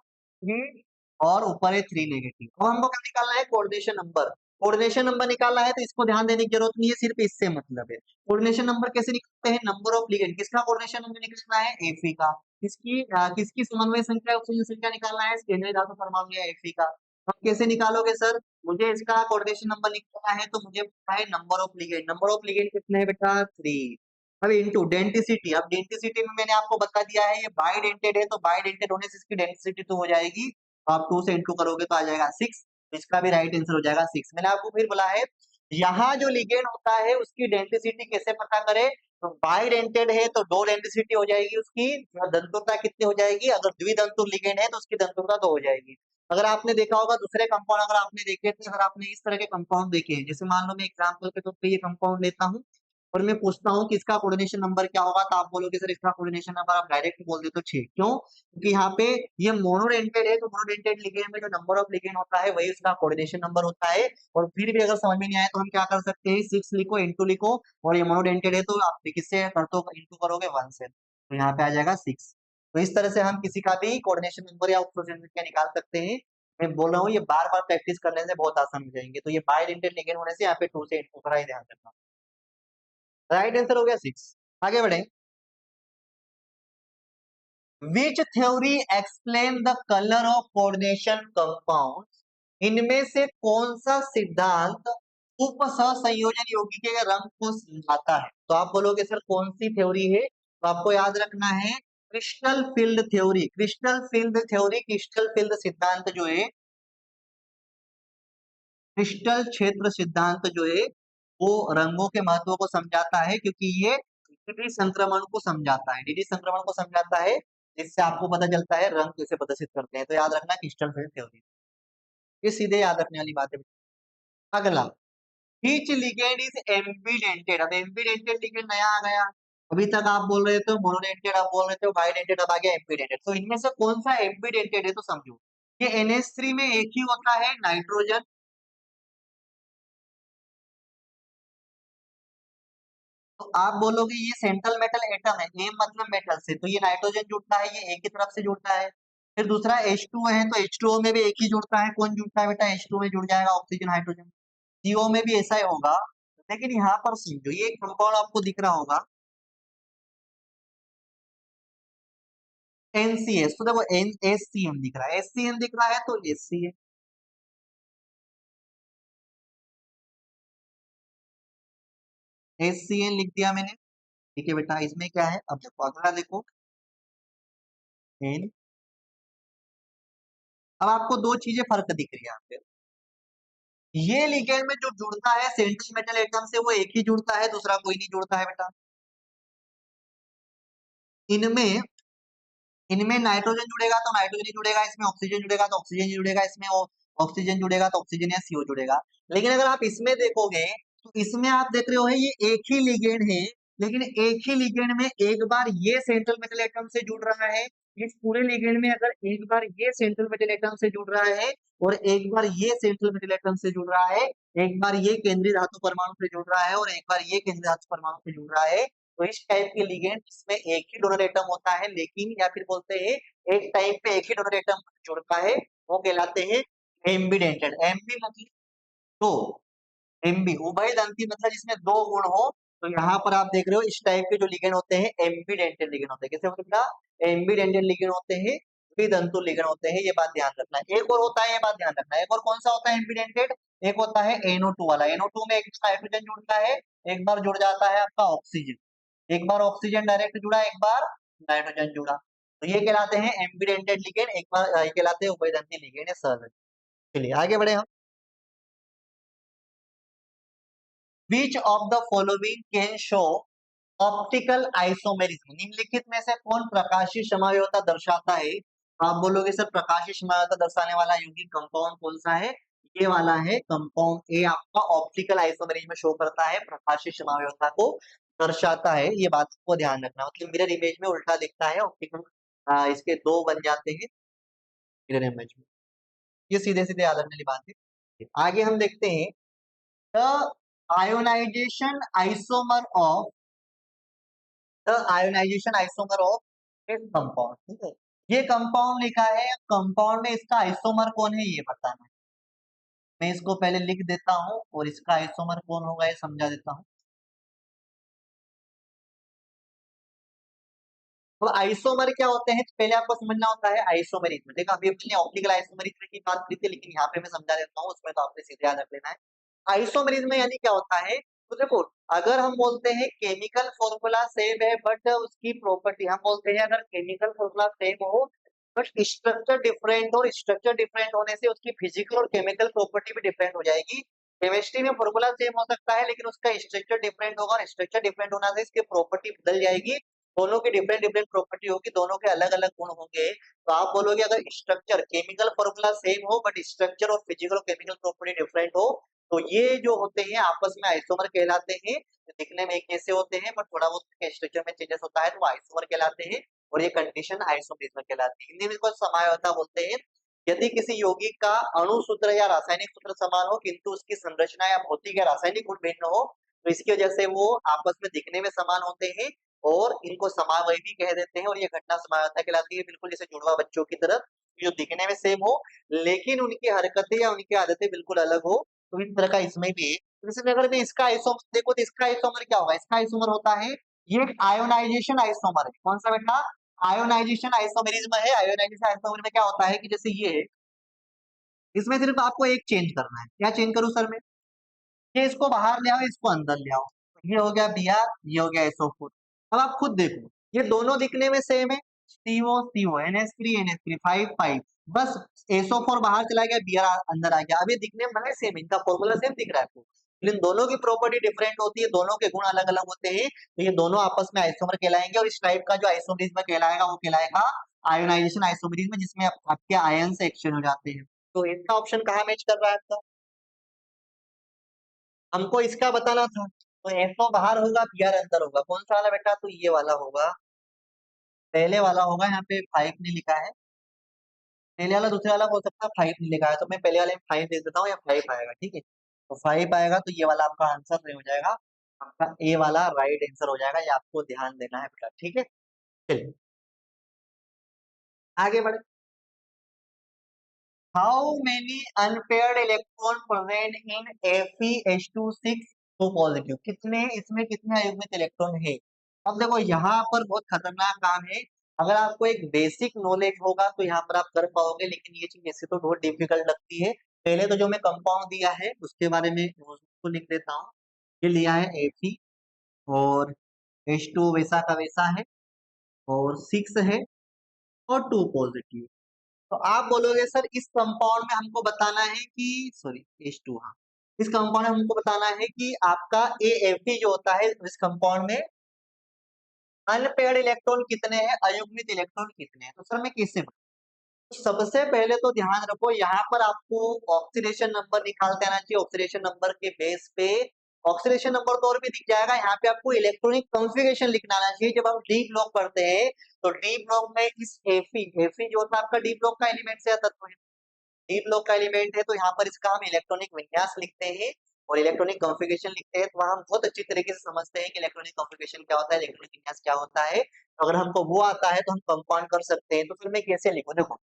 3, और ऊपर है 3 नेगेटिव। अब हमको क्या निकालना है, कोऑर्डिनेशन नंबर। कोऑर्डिनेशन नंबर निकालना है तो इसको ध्यान देने की जरूरत नहीं है, सिर्फ इससे मतलब है। कोऑर्डिनेशन नंबर कैसे निकलते हैं, नंबर ऑफ लिगेंड, किसका कोऑर्डिनेशन नंबर निकलना है, Fe का। किसकी समन्वय संख्या, ऑक्सीजन संख्या निकालना है, केंद्रीय धातु परमाणु या Fe का। अब कैसे निकालोगे सर, मुझे इसका कोऑर्डिनेशन नंबर निकालना है तो मुझे पता है number of ligand, number of ligand कितने है बेटा, 3। अब इनटू डेंसिटी, अब डेंसिटी में मैंने आपको बता दिया है ये बाइडेंटेड है, तो बाइडेंटेड होने से इसकी डेंसिटी तो हो जाएगी, तो आप 2 से इंटू करोगे तो आ जाएगा 6, इसका भी राइट आंसर हो जाएगा 6। मैंने आपको फिर बोला है, यहाँ जो लिगेंड होता है उसकी डेंसिटी कैसे पता करें, तो बाइडेंटेड है तो 2 डेंसिटी हो जाएगी उसकी, दंतुरता कितनी हो जाएगी, अगर द्विदंतुर लिगेंड है तो उसकी दंतुरता 2 हो जाएगी। अगर आपने देखा होगा दूसरे कंपाउंड, अगर आपने देखे थे, अगर आपने इस तरह के कंपाउंड देखे हैं, जैसे मान लो मैं एग्जांपल के तौर पे ये कंपाउंड लेता हूँ और मैं पूछता हूँ कि इसका कोऑर्डिनेशन नंबर क्या होगा, तो आप बोलोगे सर इसका कोऑर्डिनेशन नंबर, आप डायरेक्ट बोल देते हो 6, क्यों, क्योंकि यहाँ पे ये मोनोडेंटेड है, तो मोनोडेंटेड लिगेंड में जो नंबर ऑफ लिगेंड होता है वही उसका कोऑर्डिनेशन नंबर होता है। और फिर भी अगर समझ में नहीं आए तो हम क्या कर सकते हैं, 6 लिखो, इंटू लिखो, और ये मोनोडेंटेड है तो आप किससे करते हो, इंटू करोगे 1 से, तो यहाँ पे आ जाएगा 6। तो इस तरह से हम किसी का भी कोऑर्डिनेशन नंबर या ऑक्सीजन संख्या निकाल सकते हैं। मैं बोल रहा हूँ ये बार बार प्रैक्टिस करने से बहुत आसान हो जाएंगे। तो ये बाइडेंटेड लिगेंड होने से यहाँ पे 2 से इंटू करा, ध्यान रखना। राइट आंसर हो गया 6। आगे बढ़े, विच theory explain the colour of coordination compound, इनमें से कौन सा सिद्धांत उप सहसंयोजन यौगिक के रंग को समझाता है, तो आप बोलोगे सर कौन सी थ्योरी है, तो आपको याद रखना है crystal field theory. Crystal field theory, crystal field सिद्धांत जो है, क्रिस्टल क्षेत्र सिद्धांत जो है वो रंगों के महत्व को समझाता है, क्योंकि ये डीडी संक्रमण को समझाता है, डीडी संक्रमण को समझाता है, जिससे आपको पता चलता है रंग कैसे प्रदर्शित करते हैं। तो याद रखना क्रिस्टल फील्ड थ्योरी, ये सीधे याद रखने वाली बात है। अगला, व्हिच लिगेंड इज एम्बिडेंटेड, अब एम्बिडेंटेड लिगेंड नया आ गया, अभी तक आप बोल रहे थे मोनोडेंटेड, आप बोल रहे थे बाइडेंटेड, अब आ गया एम्बिडेंटेड। तो इनमें से कौन सा एम्बिडेंटेड है, तो समझो ये NH3 में एक ही होता है नाइट्रोजन, तो आप बोलोगे ये सेंट्रल मेटल एटम है, एम मतलब मेटल से, तो ये नाइट्रोजन जुड़ता है, ये एक ही तरफ से जुड़ता है। फिर दूसरा H2O है, तो H2O में भी एक ही जुड़ता है, कौन जुड़ता है बेटा, H2O में जुड़ जाएगा ऑक्सीजन हाइड्रोजन। CO में भी ऐसा ही होगा, लेकिन यहाँ पर समझो ये कंपाउंड आपको दिख रहा होगा NCS, तो देखो NSCN दिख रहा है, SCN दिख रहा है तो SCN, SCN लिख दिया मैंने, ठीक है बेटा। इसमें क्या है, अब देखो अगला देखो N, अब आपको दो चीजें फर्क दिख रही है यहाँ पे, ये लिगेंड में जो जुड़ता है सेंट्रल मेटल एटम से वो एक ही जुड़ता है, दूसरा कोई नहीं जुड़ता है बेटा। इनमें इनमें नाइट्रोजन जुड़ेगा तो नाइट्रोजन ही जुड़ेगा, इसमें ऑक्सीजन जुड़ेगा तो ऑक्सीजन ही जुड़ेगा, इसमें ऑक्सीजन जुड़ेगा तो ऑक्सीजन या CO जुड़ेगा। लेकिन अगर आप इसमें देखोगे तो इसमें आप देख रहे हो है ये एक ही लिगेंड है, लेकिन एक ही लिगेंड में एक बार ये सेंट्रल मेटल एटम से जुड़ रहा है, इस पूरे लिगेंड में अगर एक बार ये सेंट्रल मेटल एटम से जुड़ रहा है और एक बार ये सेंट्रल मेटल एटम से जुड़ रहा है, एक बार ये केंद्रीय धातु परमाणु से जुड़ रहा है और एक बार ये केंद्रीय धातु परमाणु से जुड़ रहा है, तो इस टाइप के लिगेंड जिसमें एक ही डोनर एटम होता है, लेकिन या फिर बोलते हैं एक टाइप पे एक ही डोनर एटम जुड़ता है, वो कहलाते हैं एम्बिडेंटेड। एम्बी मतलब दो, एम्बी उभयदंती मतलब जिसमें दो गुण हो, तो यहाँ पर आप देख रहे हो इस टाइप के जो लिगेंड होते हैं एम्बिडेंटेड लिगेंड होते हैं। कैसे होते हैं, एम्बिडेंटेड लिगेंड होते हैं, द्विदंतु लिगेंड होते हैं, ये बात ध्यान रखना है। एक और होता है, ये बात ध्यान रखना है, एक और कौन सा होता है एम्बिडेंटेड, एक होता है NO2 वाला। NO2 में एक हाइड्रोजन जुड़ता है, एक बार जुड़ जाता है आपका ऑक्सीजन, एक बार ऑक्सीजन डायरेक्ट जुड़ा, एक बार नाइट्रोजन जुड़ा, तो ये कहलाते हैं एम्बिडेंटेड लिगेंड, एक बार ये कहलाते हैं उभयदंती लिगेंड या सहज। चलिए आगे बढ़े हम, which of the following can show optical isomerism, निम्नलिखित में से कौन प्रकाशीय समायोता दर्शाता है, आप बोलोगे सर प्रकाशीय समायोता दर्शाने वाला यौगिक कंपाउंड कौन सा है, ये वाला है कंपाउंड ए, आपका ऑप्टिकल आइसोमेरिज्म में शो करता है, प्रकाशीय सीमा व्यवस्था को दर्शाता है। ये बात को ध्यान रखना, मतलब मिरर इमेज में उल्टा दिखता है, ऑप्टिकल इसके दो बन जाते हैं मिरर इमेज में। ये सीधे सीधे याद रखने वाली बात है। आगे हम देखते हैं the ionization isomer of the ionization isomer of इस कंपाउंड, ठीक है। ये कंपाउंड लिखा है, कंपाउंड में इसका आइसोमर कौन है ये बताना है। मैं इसको पहले लिख देता हूँ और इसका आइसोमर कौन होगा ये समझा देता हूँ। तो आइसोमर क्या होते हैं पहले आपको समझना होता है आइसोमेरिज्म। देखो अभी अपने ऑप्टिकल आइसोमेरिज्म की बात की थी, लेकिन यहाँ पे मैं समझा देता हूँ, उसमें तो आपने सीधे याद रख लेना है। आइसोमेरिज्म यानी क्या होता है, तो देखो अगर हम बोलते हैं केमिकल फॉर्मूला सेम है बट उसकी प्रॉपर्टी, हम बोलते हैं अगर केमिकल फॉर्मूला सेम हो बट स्ट्रक्चर डिफरेंट, और स्ट्रक्चर डिफरेंट होने से उसकी फिजिकल और केमिकल प्रॉपर्टी भी डिफरेंट हो जाएगी। केमिस्ट्री में फॉर्मूला सेम हो सकता है लेकिन उसका स्ट्रक्चर डिफरेंट होगा, और स्ट्रक्चर डिफरेंट होने से इसकी प्रॉपर्टी बदल जाएगी। दोनों की डिफरेंट डिफरेंट प्रॉपर्टी होगी, दोनों के अलग अलग गुण होंगे। तो आप बोलोगे अगर स्ट्रक्चर केमिकल फॉर्मूला सेम हो बट स्ट्रक्चर और फिजिकल और केमिकल प्रॉपर्टी डिफरेंट हो, तो ये जो होते हैं आपस में आइसोमर कहलाते हैं। दिखने में एक जैसे होते हैं बट थोड़ा बहुत स्ट्रक्चर में चेंजेस होता है, तो वो आइसोमर कहलाते हैं, और ये कंडीशन आइसोमेरिज्म कहलाती है। हिंदी में इसको समायोता बोलते हैं। यदि किसी यौगिक का अणु सूत्र या रासायनिक सूत्र समान हो किंतु उसकी संरचना या भौतिक या रासायनिक गुण भिन्न हो, तो इसकी वजह से वो आपस में दिखने में समान होते हैं और इनको समावयवी भी कह देते हैं, और ये घटना समायोता कहलाती है, बिल्कुल जैसे जुड़वा बच्चों की तरह जो दिखने में सेम हो लेकिन उनकी हरकतें या उनकी आदतें बिल्कुल अलग हो। तो इस तरह का इसमें भी है। तो जैसे अगर मैं इसका आइसोमर देखो तो इसका आइसोमर क्या होगा, इसका आइसोमर होता है, ये एक आयोनाइजेशन आइसोमर है। कौन सा बेटा, आयोनाइजेशन आइसोमेरिज्म है। आयोनाइजेशन आइसोमर में क्या होता है कि जैसे ये है, इसमें सिर्फ आपको एक चेंज करना है। क्या चेंज करूं सर मैं, ये इसको बाहर ले आओ, इसको अंदर ले आओ, ये हो गया Br, ये हो गया SO4। अब आप खुद देखो ये दोनों दिखने में सेम है, CO CO NH3 NH3 5 5, बस SO4 बाहर चला गया, Br अंदर आ गया। अब ये दिखने में भले सेम, इनका फॉर्मूला सेम दिख रहा है आपको, लेकिन दोनों की प्रॉपर्टी डिफरेंट होती है, दोनों के गुण अलग अलग होते हैं, तो ये दोनों आपस में आइसोमर कहलाएंगे। और इस टाइप का जो आइसोमेरिज्म कहलाएगा वो कहलाएगा आयोनाइजेशन आइसोमेरिज्म, जिसमें आपके आयन से एक्सचेंज हो जाते हैं। तो इसका ऑप्शन कहाँ मैच कर रहा है आपका, हमको इसका बताना था। तो SO बाहर होगा, Br अंदर होगा, कौन सा वाला बेटा, तो ये वाला होगा, पहले वाला होगा। यहाँ पे 5 नहीं लिखा है, पहले वाला दूसरे वाला हो सकता है 5 नहीं लिखा है, तो मैं पहले वाले में 5 दे देता हूँ या 5 आएगा, ठीक है। तो 5 आएगा तो ये वाला आपका आंसर नहीं हो जाएगा, आपका ए वाला राइट आंसर हो जाएगा। ये आपको ध्यान देना है बेटा, ठीक है। चलिए आगे बढ़े। How many unpaired electron present in FeH2 6 तो पॉजिटिव, कितने इसमें कितने अयुग्मित इलेक्ट्रॉन है। अब देखो यहाँ पर बहुत खतरनाक काम है, अगर आपको एक बेसिक नॉलेज होगा तो यहाँ पर आप कर पाओगे, लेकिन ये चीज ऐसे तो बहुत डिफिकल्ट लगती है। पहले तो जो मैं कंपाउंड दिया है उसके बारे में उसको लिख देता हूँ। ये लिया है Fe, और H2 वैसा का वैसा है, और 6 है, और 2 पॉजिटिव। तो आप बोलोगे सर इस कंपाउंड में हमको बताना है कि सॉरी H2, हाँ, इस कंपाउंड में हमको बताना है कि आपका AFE जो होता है इस कंपाउंड में अनपेयर्ड इलेक्ट्रॉन कितने हैं, अयुग्मित इलेक्ट्रॉन कितने हैं। तो सर मैं कैसे बताऊं, सबसे पहले तो ध्यान रखो यहाँ पर आपको ऑक्सीडेशन नंबर निकालते आना चाहिए। ऑक्सीडेशन नंबर के बेस पे ऑक्सीडेशन नंबर तो और भी दिख जाएगा, यहाँ पे आपको इलेक्ट्रॉनिक कॉन्फ़िगरेशन लिखना आना चाहिए। जब हम डी ब्लॉक करते हैं तो डी ब्लॉक में इस Fe जो होता है आपका डी ब्लॉक का एलिमेंट से तत्व है, डी ब्लॉक का एलिमेंट है, तो यहाँ पर इसका हम इलेक्ट्रॉनिक विन्यास लिखते हैं और इलेक्ट्रॉनिक कॉन्फ़िगरेशन लिखते हैं। तो वहाँ हम बहुत अच्छी तरीके से समझते हैं कि इलेक्ट्रॉनिक कॉन्फ़िगरेशन क्या होता है, इलेक्ट्रॉनिक विन्यास क्या होता है। तो अगर हमको वो आता है तो हम कंपाउंड कर सकते हैं। तो फिर मैं कैसे लिखूं, देखो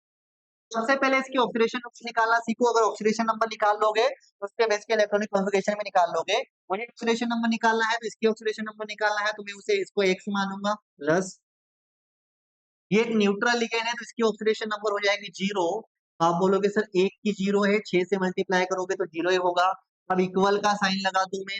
सबसे पहले इसकी ऑक्सीडेशन नंबर निकालना सीखो। अगर ऑक्सीडेशन नंबर निकाल लोगे तो उसके बेस के इलेक्ट्रॉनिक कॉन्फ़िगरेशन में निकाल लोगे। मुझे ऑक्सीडेशन नंबर निकालना है तो इसकी ऑक्सीडेशन नंबर निकालना है, तो मैं उसे इसको x मानूंगा प्लस, ये एक न्यूट्रल लिगेंड है तो इसकी ऑक्सीडेशन नंबर हो जाएगी 0। तो आप बोलोगे सर एक की 0 है, 6 से मल्टीप्लाई करोगे तो 0 ही होगा। अब इक्वल का साइन लगा दूं मैं,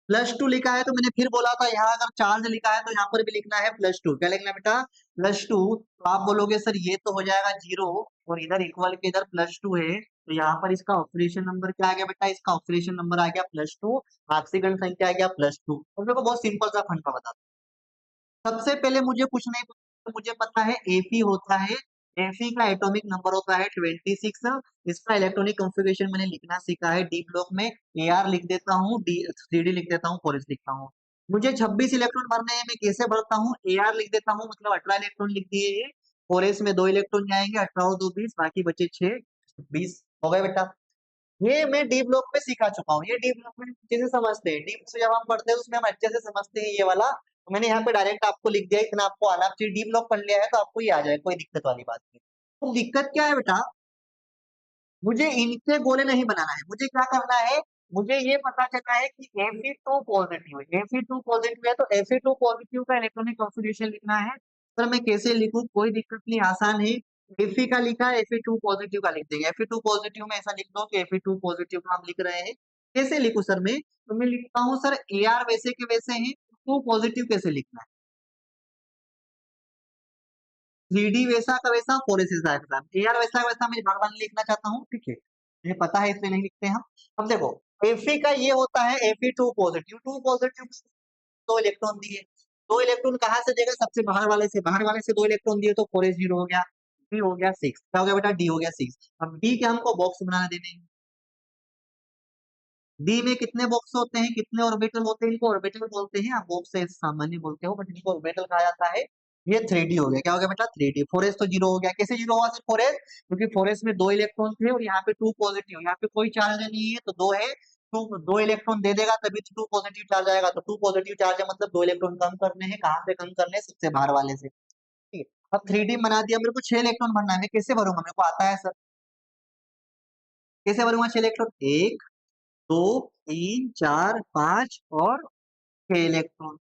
+2 लिखा है तो मैंने फिर बोला था यहाँ अगर चार्ज लिखा है तो यहाँ पर भी लिखना है +2। क्या लिखना है बेटा, +2। तो आप बोलोगे सर ये तो हो जाएगा 0, और इधर इक्वल के इधर +2 है, तो यहाँ पर इसका ऑक्सीडेशन नंबर क्या आ गया बेटा, इसका ऑक्सीडेशन नंबर आ गया +2, ऑक्सीकरण संख्या आ गया +2। तो देखो बहुत सिंपल सा फंडा बता, सबसे पहले मुझे कुछ नहीं, तो मुझे पता है Fe होता है Fe का एटॉमिक नंबर होता है 26। इसका इलेक्ट्रॉनिक कॉन्फ़िगरेशन मैंने लिखना सीखा है डी ब्लॉक में। Ar लिख देता हूँ, डी 3d लिख देता हूँ, 4s लिखता हूँ। मुझे 26 इलेक्ट्रॉन भरने हैं, मैं कैसे भरता हूँ? Ar लिख देता हूँ, मतलब 18 इलेक्ट्रॉन लिख दिए ये। 4s में 2 इलेक्ट्रॉन जाएंगे, 18 और 2 20, बाकी बचे 6 20 हो गए बेटा। ये मैं डी ब्लॉक में सिखा चुका हूँ। ये डी ब्लॉक में अच्छे से समझते हैं। डी ब्लॉक जब हम पढ़ते हैं उसमें हम अच्छे से समझते हैं ये वाला। तो मैंने यहाँ पे डायरेक्ट आपको लिख दिया, इतना आपको आना चाहिए। डी ब्लॉक पढ़ लिया है तो आपको ये आ जाए, कोई दिक्कत वाली बात नहीं। तो दिक्कत क्या है बेटा? मुझे इनसे गोले नहीं बनाना है। मुझे क्या करना है? मुझे ये पता चला है कि Fe2 पॉजिटिव है। Fe2 पॉजिटिव है तो Fe2 पॉजिटिव का इलेक्ट्रॉनिक कॉन्फ़िगरेशन लिखना है। सर मैं कैसे लिखूं? कोई दिक्कत नहीं, आसान है। Fe का लिखा है, Fe2 पॉजिटिव का लिख देंगे। Fe2 पॉजिटिव में ऐसा लिख दो कि Fe2 पॉजिटिव का हम लिख रहे हैं। कैसे लिखूं सर मैं? तो मैं लिखता हूँ सर Ar वैसे के वैसे हैं, 2 पॉजिटिव कैसे लिखना है? 3D वैसा का वैसा, 4s ऐसा का वैसा। Ar वैसा का वैसा मैं बार-बार नहीं लिखना चाहता हूँ, ठीक है? मुझे पता है इसलिए नहीं लिखते हम। अब देखो Fe का ये होता है Fe2 पॉजिटिव, 2 पॉजिटिव 2 इलेक्ट्रॉन दिए। 2 इलेक्ट्रॉन कहाँ से देगा? सबसे बाहर वाले से 2 इलेक्ट्रॉन दिए तो 4s 0 हो गया, D हो गया 6। क्या हो गया बेटा? D हो गया 6। अब D के हमको बॉक्स बनाने देने हैं। डी में कितने बॉक्स होते हैं, कितने ऑर्बिटल होते हैं? इनको ऑर्बिटल बोलते हैं, आप बॉक्स से सामान्य बोलते हो, बट इनको ऑर्बिटल कहा जाता है। ये 3D हो गया। क्या हो गया बेटा? 3D। 4s तो 0 हो गया। कैसे 0 हुआ सर 4s? क्योंकि 4s में 2 इलेक्ट्रॉन थे और यहाँ पे 2 पॉजिटिव, यहाँ पे कोई चार्ज नहीं है तो 2 है। 2 इलेक्ट्रॉन दे देगा तभी तो 2 पॉजिटिव चार्ज आएगा। तो 2 पॉजिटिव चार्ज है मतलब 2 इलेक्ट्रॉन कम करने हैं। कहाँ से कम करने हैं? सबसे बाहर वाले से, ठीक है। अब 3D बना दिया, मेरे को 6 इलेक्ट्रॉन भरना है। मैं कैसे भरूंगा? मेरे को आता है सर। कैसे भरूंगा 6 इलेक्ट्रॉन? 1 2 3 4 5 और 6 इलेक्ट्रॉन।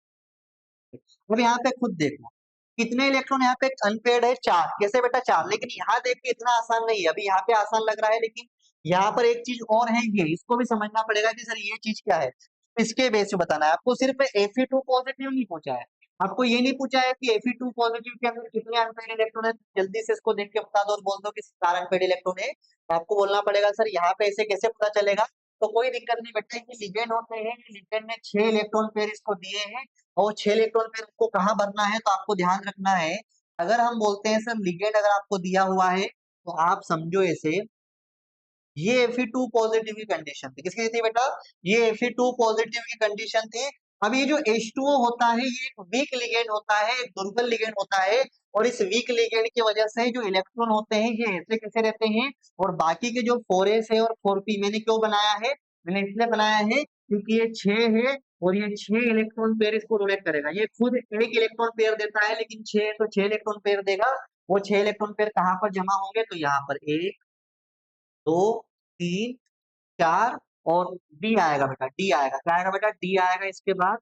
अब यहाँ पे खुद देखो कितने इलेक्ट्रॉन यहाँ पे अनपेयर्ड है? 4। कैसे बेटा? 4। लेकिन यहाँ देखिए इतना आसान नहीं है। अभी यहाँ पे आसान लग रहा है लेकिन यहाँ पर एक चीज और है, ये इसको भी समझना पड़ेगा कि सर ये चीज क्या है। इसके बेस पे बताना है आपको। सिर्फ Fe2 पॉजिटिव नहीं पूछा है, आपको ये नहीं पूछा है कि Fe2 पॉजिटिव के अंदर कितने अनपेयर्ड इलेक्ट्रॉन है। जल्दी से इसको देख के बता दो और बोल दो कि 4 अनपेयर्ड इलेक्ट्रॉन है। तो आपको बोलना पड़ेगा सर यहाँ पे ऐसे कैसे पता चलेगा। तो कोई दिक्कत नहीं बेटा, ये लिगेंड होते हैं। लिगेंड ने 6 इलेक्ट्रॉन पेयर इसको दिए हैं और 6 इलेक्ट्रॉन पेयर को कहाँ भरना है तो आपको ध्यान रखना है। अगर हम बोलते हैं सर लिगेंड अगर आपको दिया हुआ है तो आप समझो ऐसे, ये Fe2 पॉजिटिव की कंडीशन थी। किसकी थी बेटा? ये Fe2 पॉजिटिव की कंडीशन थी। अब ये जो H2O होता है ये एक वीक लिगेंड होता है, एक दुर्बल लिगेंड होता है। और इस वीक लिगेंड की वजह से जो इलेक्ट्रॉन होते हैं ये ऐसे कैसे रहते हैं। और बाकी के जो 4s है और 4p मैंने क्यों बनाया है? मैंने इसलिए बनाया है क्योंकि ये 6 है और ये 6 इलेक्ट्रॉन पेयर इसको डोनेट करेगा। ये खुद एक इलेक्ट्रॉन पेयर देता है लेकिन 6 है तो 6 इलेक्ट्रॉन पेयर देगा। वो 6 इलेक्ट्रॉन पेयर कहाँ पर जमा होंगे? तो यहाँ पर 1 2 3 4 और डी आएगा बेटा। डी आएगा, क्या आएगा बेटा? डी आएगा। इसके बाद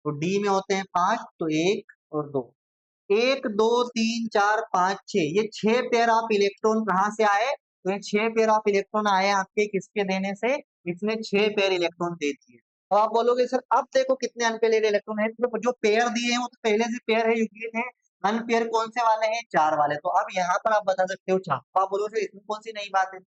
तो डी में होते हैं 5 तो 1 और 2, 1 2 3 4 5 6, ये 6 पेयर ऑफ इलेक्ट्रॉन कहाँ से आए? तो ये 6 पेयर ऑफ इलेक्ट्रॉन आए आपके किसके देने से? इसने 6 पेयर इलेक्ट्रॉन दे दिए। तो आप बोलोगे सर अब देखो कितने अनपेयर इलेक्ट्रॉन है। तो जो पेयर दिए हैं वो तो पहले से पेयर है, यूक्लिड है। अनपेयर कौन से वाले हैं? 4 वाले। तो अब यहाँ पर आप बता सकते हो 4। तो आप बोलोगे इसमें कौन सी नई बात है?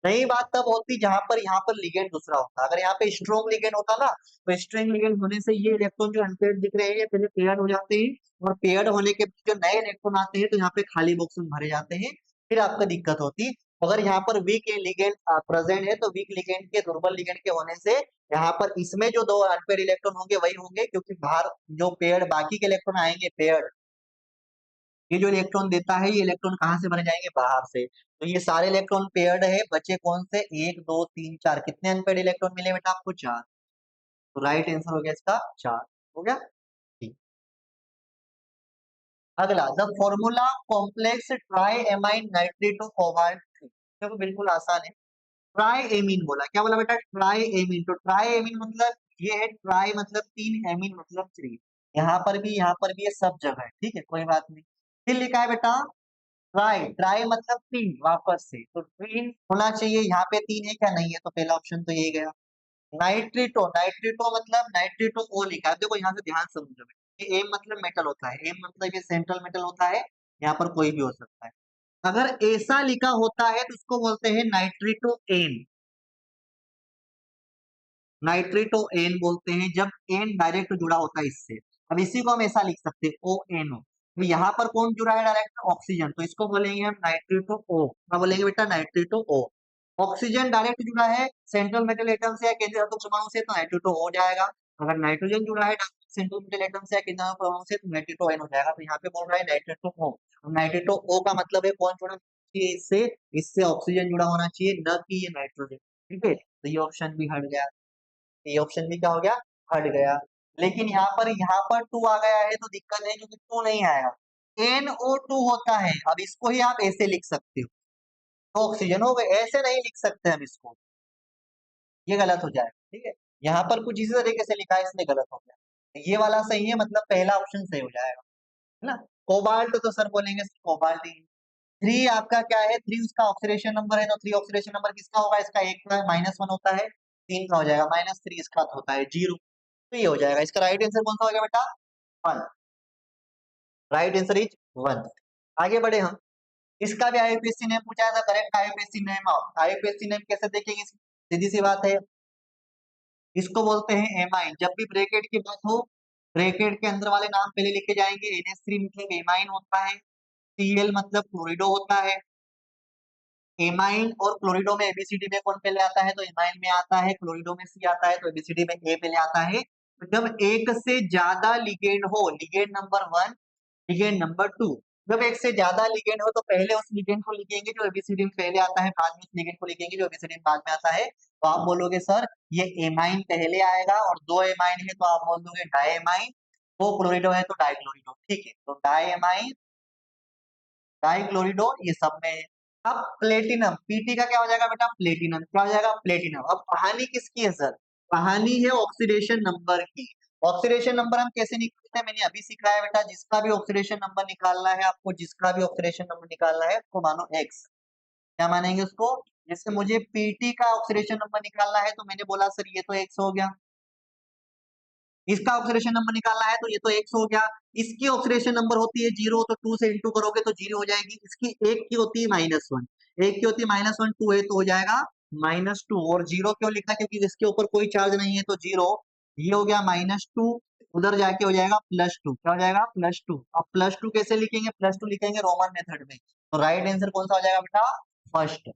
नई बात तब होती जहां पर यहाँ पर लिगेंड दूसरा होता। अगर यहाँ पे स्ट्रॉन्ग लिगेंड होता ना तो स्ट्रॉन्ग लिगेंड होने से ये इलेक्ट्रॉन जो अनपेयर्ड दिख रहे हैं ये पहले पेयर्ड हो जाते हैं। और पेयर्ड होने के बाद जो नए इलेक्ट्रॉन आते हैं तो यहाँ पे खाली बॉक्स में भरे जाते हैं, फिर आपको दिक्कत होती। अगर यहाँ पर वीक लिगेंड प्रेजेंट है तो वीक लिगेंड के दुर्बल लिगेंड के होने से यहाँ पर इसमें जो 2 अनपेयर्ड इलेक्ट्रॉन होंगे वही होंगे, क्योंकि बाहर जो पेयर्ड बाकी के इलेक्ट्रॉन आएंगे पेयर्ड, ये जो इलेक्ट्रॉन देता है ये इलेक्ट्रॉन कहाँ से भरे जाएंगे? बाहर से। तो ये सारे इलेक्ट्रॉन पेयर्ड है, बचे कौन से? 1 2 3 4। कितने अनपेयर्ड इलेक्ट्रॉन मिले बेटा आपको? 4। तो राइट आंसर हो गया इसका 4। हो गया ठीक। अगला, the formula complex tri amine nitrato cobalt 3। देखो बिल्कुल आसान है। ट्राई एमीन बोला, क्या बोला बेटा? Try amine. तो ट्राई एमीन मतलब ये है, ट्राई मतलब 3, एमीन मतलब 3। यहाँ पर भी ये सब जगह है, ठीक है कोई बात नहीं। फिर लिखा है बेटा ट्राई। ट्राई मतलब 3 वापस से, तो 3 होना चाहिए। यहाँ पे 3 है क्या? नहीं है, तो पहला ऑप्शन तो यही गया। नाइट्रिटो, नाइट्रिटो मतलब नाइट्रिटो ओ लिखा है। देखो यहाँ से ध्यान से समझो, ये एम मतलब मेटल होता है, एम मतलब ये सेंट्रल मेटल होता है। यहाँ पर कोई भी हो सकता है। अगर ऐसा लिखा होता है तो उसको बोलते हैं नाइट्रिटो एन। नाइट्रेटो एन बोलते हैं जब एन डायरेक्ट जुड़ा होता है इससे। अब इसी को हम ऐसा लिख सकते हैं ओ एन ओ। तो यहाँ पर कौन जुड़ा है डायरेक्ट? ऑक्सीजन, तो इसको बोलेंगे हम नाइट्रेटो ओ। क्या बोलेंगे बेटा? नाइट्रेटो ओ। ऑक्सीजन डायरेक्ट जुड़ा है सेंट्रल मेटल एटम से या केंद्रीय धातु परमाणु से, तो नाइट्रेटो हो जाएगा। अगर नाइट्रोजन जुड़ा है सेंट्रल मेटल एटम से या केंद्रीय धातु परमाणु से, तो नाइट्रेटो एन हो जाएगा। तो यहाँ पे बोल रहा है नाइट्रेटो ओ। नाइट्रेटो ओ का मतलब है कौन जुड़ा चाहिए इससे? इससे ऑक्सीजन जुड़ा होना चाहिए, न कि ये नाइट्रोजन। ठीक है, तो ये ऑप्शन भी हट गया। ये ऑप्शन भी क्या हो गया? हट गया। लेकिन यहाँ पर टू आ गया है तो दिक्कत है, क्योंकि टू नहीं आएगा। NO2 होता है। अब इसको ही आप ऐसे लिख सकते हो, तो ऑक्सीजन हो गए। ऐसे नहीं लिख सकते हम इसको, ये गलत हो जाएगा। ठीक है, यहाँ पर कुछ इसी तरीके से लिखा है, इसलिए गलत हो गया। ये वाला सही है, मतलब पहला ऑप्शन सही हो जाएगा, है ना। कोबाल्ट तो सर बोलेंगे कोबाल्ट ही। 3 आपका क्या है? 3 उसका ऑक्सीडेशन नंबर है, तो 3 ऑक्सीडेशन नंबर किसका होगा? इसका एक का -1 होता है, 3 का हो जाएगा -3, इसका तो होता है 0। तो ये हो जाएगा। इसका राइट आंसर कौन सा हो गया बेटा? 1। Right answer is 1। आगे बढ़े हम। इसका भी आईयूपीएससी ने पूछा था, करेक्ट आईयूपीएससी नेम। आईयूपीएससी नेम कैसे देखेंगे? सीधी सी बात है, इसको बोलते हैं एमाइन। जब भी ब्रैकेट की बात हो, ब्रैकेट के अंदर वाले नाम पहले लिखे जाएंगे। NH3 मतलब एमाइन होता है, Cl मतलब क्लोरिडो होता है। एमाइन और क्लोरिडो में एबीसीडी में कौन पहले आता है? तो एमाइन में आता है, क्लोरिडो में सी आता है, तो एबीसीडी में ए पहले आता है। तो जब एक से ज्यादा लिगेंड हो, लिगेंड नंबर 1, लिगेंड नंबर 2, जब एक से ज्यादा लिगेंड हो तो पहले उस लिगेंड को लिखेंगे जो एबीसीडी में पहले आता है, बाद में उस लिगेंड को लिखेंगे जो एबीसीडी में बाद में आता है। तो आप बोलोगे सर ये एमाइन पहले आएगा, और 2 एमाइन है तो आप बोल दोगे डाइएमाइन, 2 क्लोरिडो है तो डाइक्लोरिडो। ठीक है, तो डाइएमाइन, डाइक्लोरिडो, ये सब में है। अब प्लेटिनम, पीटी का क्या हो जाएगा बेटा? प्लेटिनम। क्या हो जाएगा? प्लेटिनम। अब कहानी किसकी है सर? कहानी है ऑक्सीडेशन नंबर की। ऑक्सीडेशन नंबर हम कैसे निकालते हैं? मैंने अभी सिखाया बेटा। जिसका भी ऑक्सीडेशन नंबर निकालना है आपको, जिसका भी ऑक्सीडेशन नंबर निकालना है उसको मानो एक्स। क्या मानेंगे उसको? जैसे मुझे पीटी का ऑक्सीडेशन नंबर निकालना है, तो मैंने बोला सर ये तो एक्स हो गया। इसका ऑक्सीडेशन नंबर निकालना है तो ये तो एक्स हो गया। इसकी ऑक्सीडेशन नंबर होती है 0, तो 2 से इंटू करोगे तो 0 हो जाएगी। इसकी एक की होती है -1, एक की होती है -1, 2 है तो हो जाएगा -2। और 0 क्यों लिखा? क्योंकि इसके ऊपर कोई चार्ज नहीं है, तो 0। ये हो गया -2, उधर जाके हो जाएगा +2। क्या हो जाएगा? +2। अब +2 कैसे लिखेंगे? +2 लिखेंगे रोमन मेथड में। तो राइट आंसर कौन सा हो जाएगा बेटा? फर्स्ट।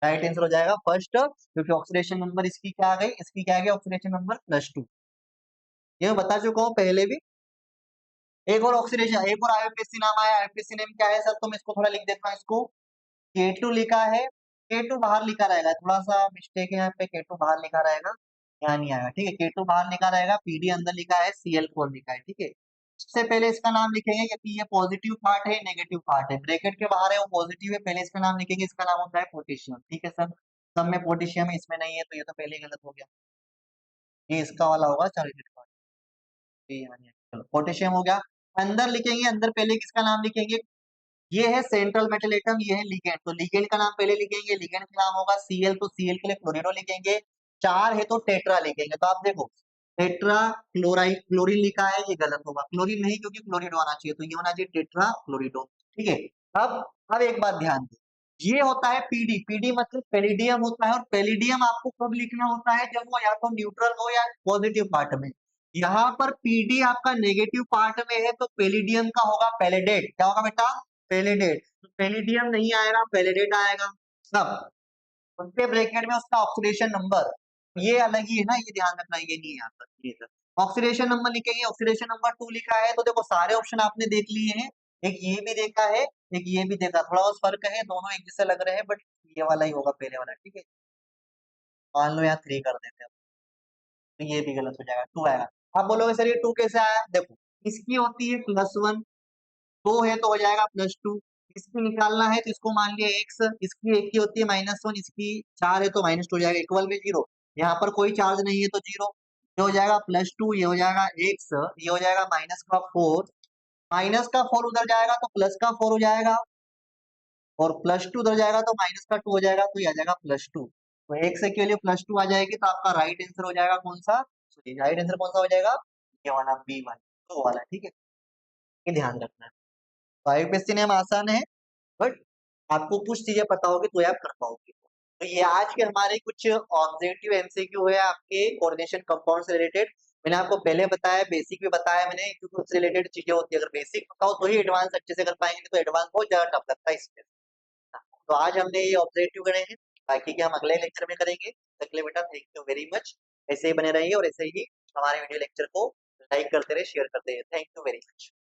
राइट आंसर हो जाएगा फर्स्ट, क्योंकि ऑक्सीडेशन नंबर इसकी क्या आ गई? इसकी क्या आ गई? Oxidation number +2। ये मैं बता चुका हूँ पहले भी। एक और ऑक्सीडेशन, एक और आईयूपीएसी नाम आया। आईयूपीएसी नेम क्या है सर? तो मैं इसको थोड़ा लिख देता हूँ। इसको K2 लिखा है, K2 बाहर लिखा रहेगा, थोड़ा सा मिस्टेक है यहाँ पे, K2 बाहर लिखा रहेगा, यहाँ नहीं आएगा। ठीक है, K2 बाहर लिखा रहेगा, PD अंदर लिखा है, Cl4 लिखा है। ठीक है, सबसे पहले इसका नाम लिखेंगे क्योंकि ये पॉजिटिव पार्ट है, नेगेटिव पार्ट है। ब्रैकेट के बाहर है वो पॉजिटिव है, पहले इसका नाम लिखेंगे। इसका नाम होता है पोटेशियम। ठीक है सर, सब में पोटेशियम है, इसमें नहीं है, तो ये तो पहले गलत हो गया। ये इसका वाला होगा चार्जेड पार्ट। चलो पोटेशियम हो गया। अंदर लिखेंगे, अंदर पहले किसका नाम लिखेंगे? ये है सेंट्रल मेटल एटम, ये है लिगेंड, तो लिगेंड का नाम पहले लिखेंगे। लिगेंड का नाम होगा Cl, तो Cl के लिए क्लोरिडो लिखेंगे। 4 है तो टेट्रा लिखेंगे। तो आप देखो टेट्रा क्लोराइड, क्लोरीन लिखा है, ये गलत होगा। क्लोरीन नहीं, क्योंकि क्लोरिडो आना चाहिए, तो ये होना चाहिए टेट्रा क्लोरिडो। ठीक है, अब एक बात ध्यान दो, ये होता है पीडी। पीडी मतलब पेलिडियम होता है, और पेलिडियम आपको कब लिखना होता है? जब वो या तो न्यूट्रल हो या पॉजिटिव पार्ट में। यहाँ पर पीडी आपका नेगेटिव पार्ट में है, तो पेलिडियम का होगा पैलेडेट। क्या होगा बेटा? पैलेडेट। तो पैलिडियम नहीं आएगा, पैलेडेट आएगा। सब उनके ब्रैकेट में उसका ऑक्सीडेशन नंबर ये अलग ही है ना, ये ध्यान रखना, ये नहीं आता। ये सर ऑक्सीडेशन नंबर लिखेंगे, ऑक्सीडेशन नंबर 2 लिखा है, तो देखो सारे ऑप्शन आपने देख लिए हैं। एक ये भी देखा है, एक ये भी देखा, थोड़ा बहुत फर्क है, दोनों एक जैसे लग रहे हैं, बट ये वाला ही होगा पहले वाला। ठीक है, मान लो यहाँ 3 कर देते हैं, तो ये भी गलत हो जाएगा, 2 आएगा। आप बोलोगे सर ये 2 कैसे आया? देखो इसकी होती है +1, 2 है तो हो जाएगा +2। इसकी निकालना है तो इसको मान लिया x, इसकी एक की होती है -1, इसकी 4 है तो -2 हो जाएगा, इक्वल में 0। यहाँ पर कोई चार्ज नहीं है तो 0। ये हो जाएगा +2, ये हो जाएगा x, ये हो जाएगा -4, -4 उधर जाएगा तो +4 हो जाएगा, और +2 उधर जाएगा तो -2 हो जाएगा, तो ये आ जाएगा +2। तो x के लिए +2 आ जाएगी, तो आपका राइट आंसर हो जाएगा कौन सा? राइट आंसर कौन सा हो जाएगा? ये वाला B1, तो वाला। ठीक है, ये ध्यान रखना है। तो आईयूपीएससी नेम आसान है, बट आपको कुछ चीजें पता होगी तो आप कर पाओगे। तो ये आज के हमारे कुछ ऑब्जेक्टिव एमसीक्यू है आपके कोऑर्डिनेशन कंपाउंड से रिलेटेड। मैंने आपको पहले बताया, बेसिक भी बताया मैंने, क्योंकि उससे रिलेटेड चीजें होती है। अगर बेसिक बताओ तो ही एडवांस अच्छे से कर पाएंगे, नहीं तो एडवांस बहुत ज्यादा टफ लगता है इसमें। हाँ, तो आज हमने ये ऑब्जेक्टिव करे हैं, बाकी के हम अगले लेक्चर में करेंगे। तक के लिए बेटा थैंक यू वेरी मच। ऐसे ही बने रहिए और ऐसे ही हमारे वीडियो लेक्चर को लाइक करते रहे, शेयर करते रहे। Thank you very much.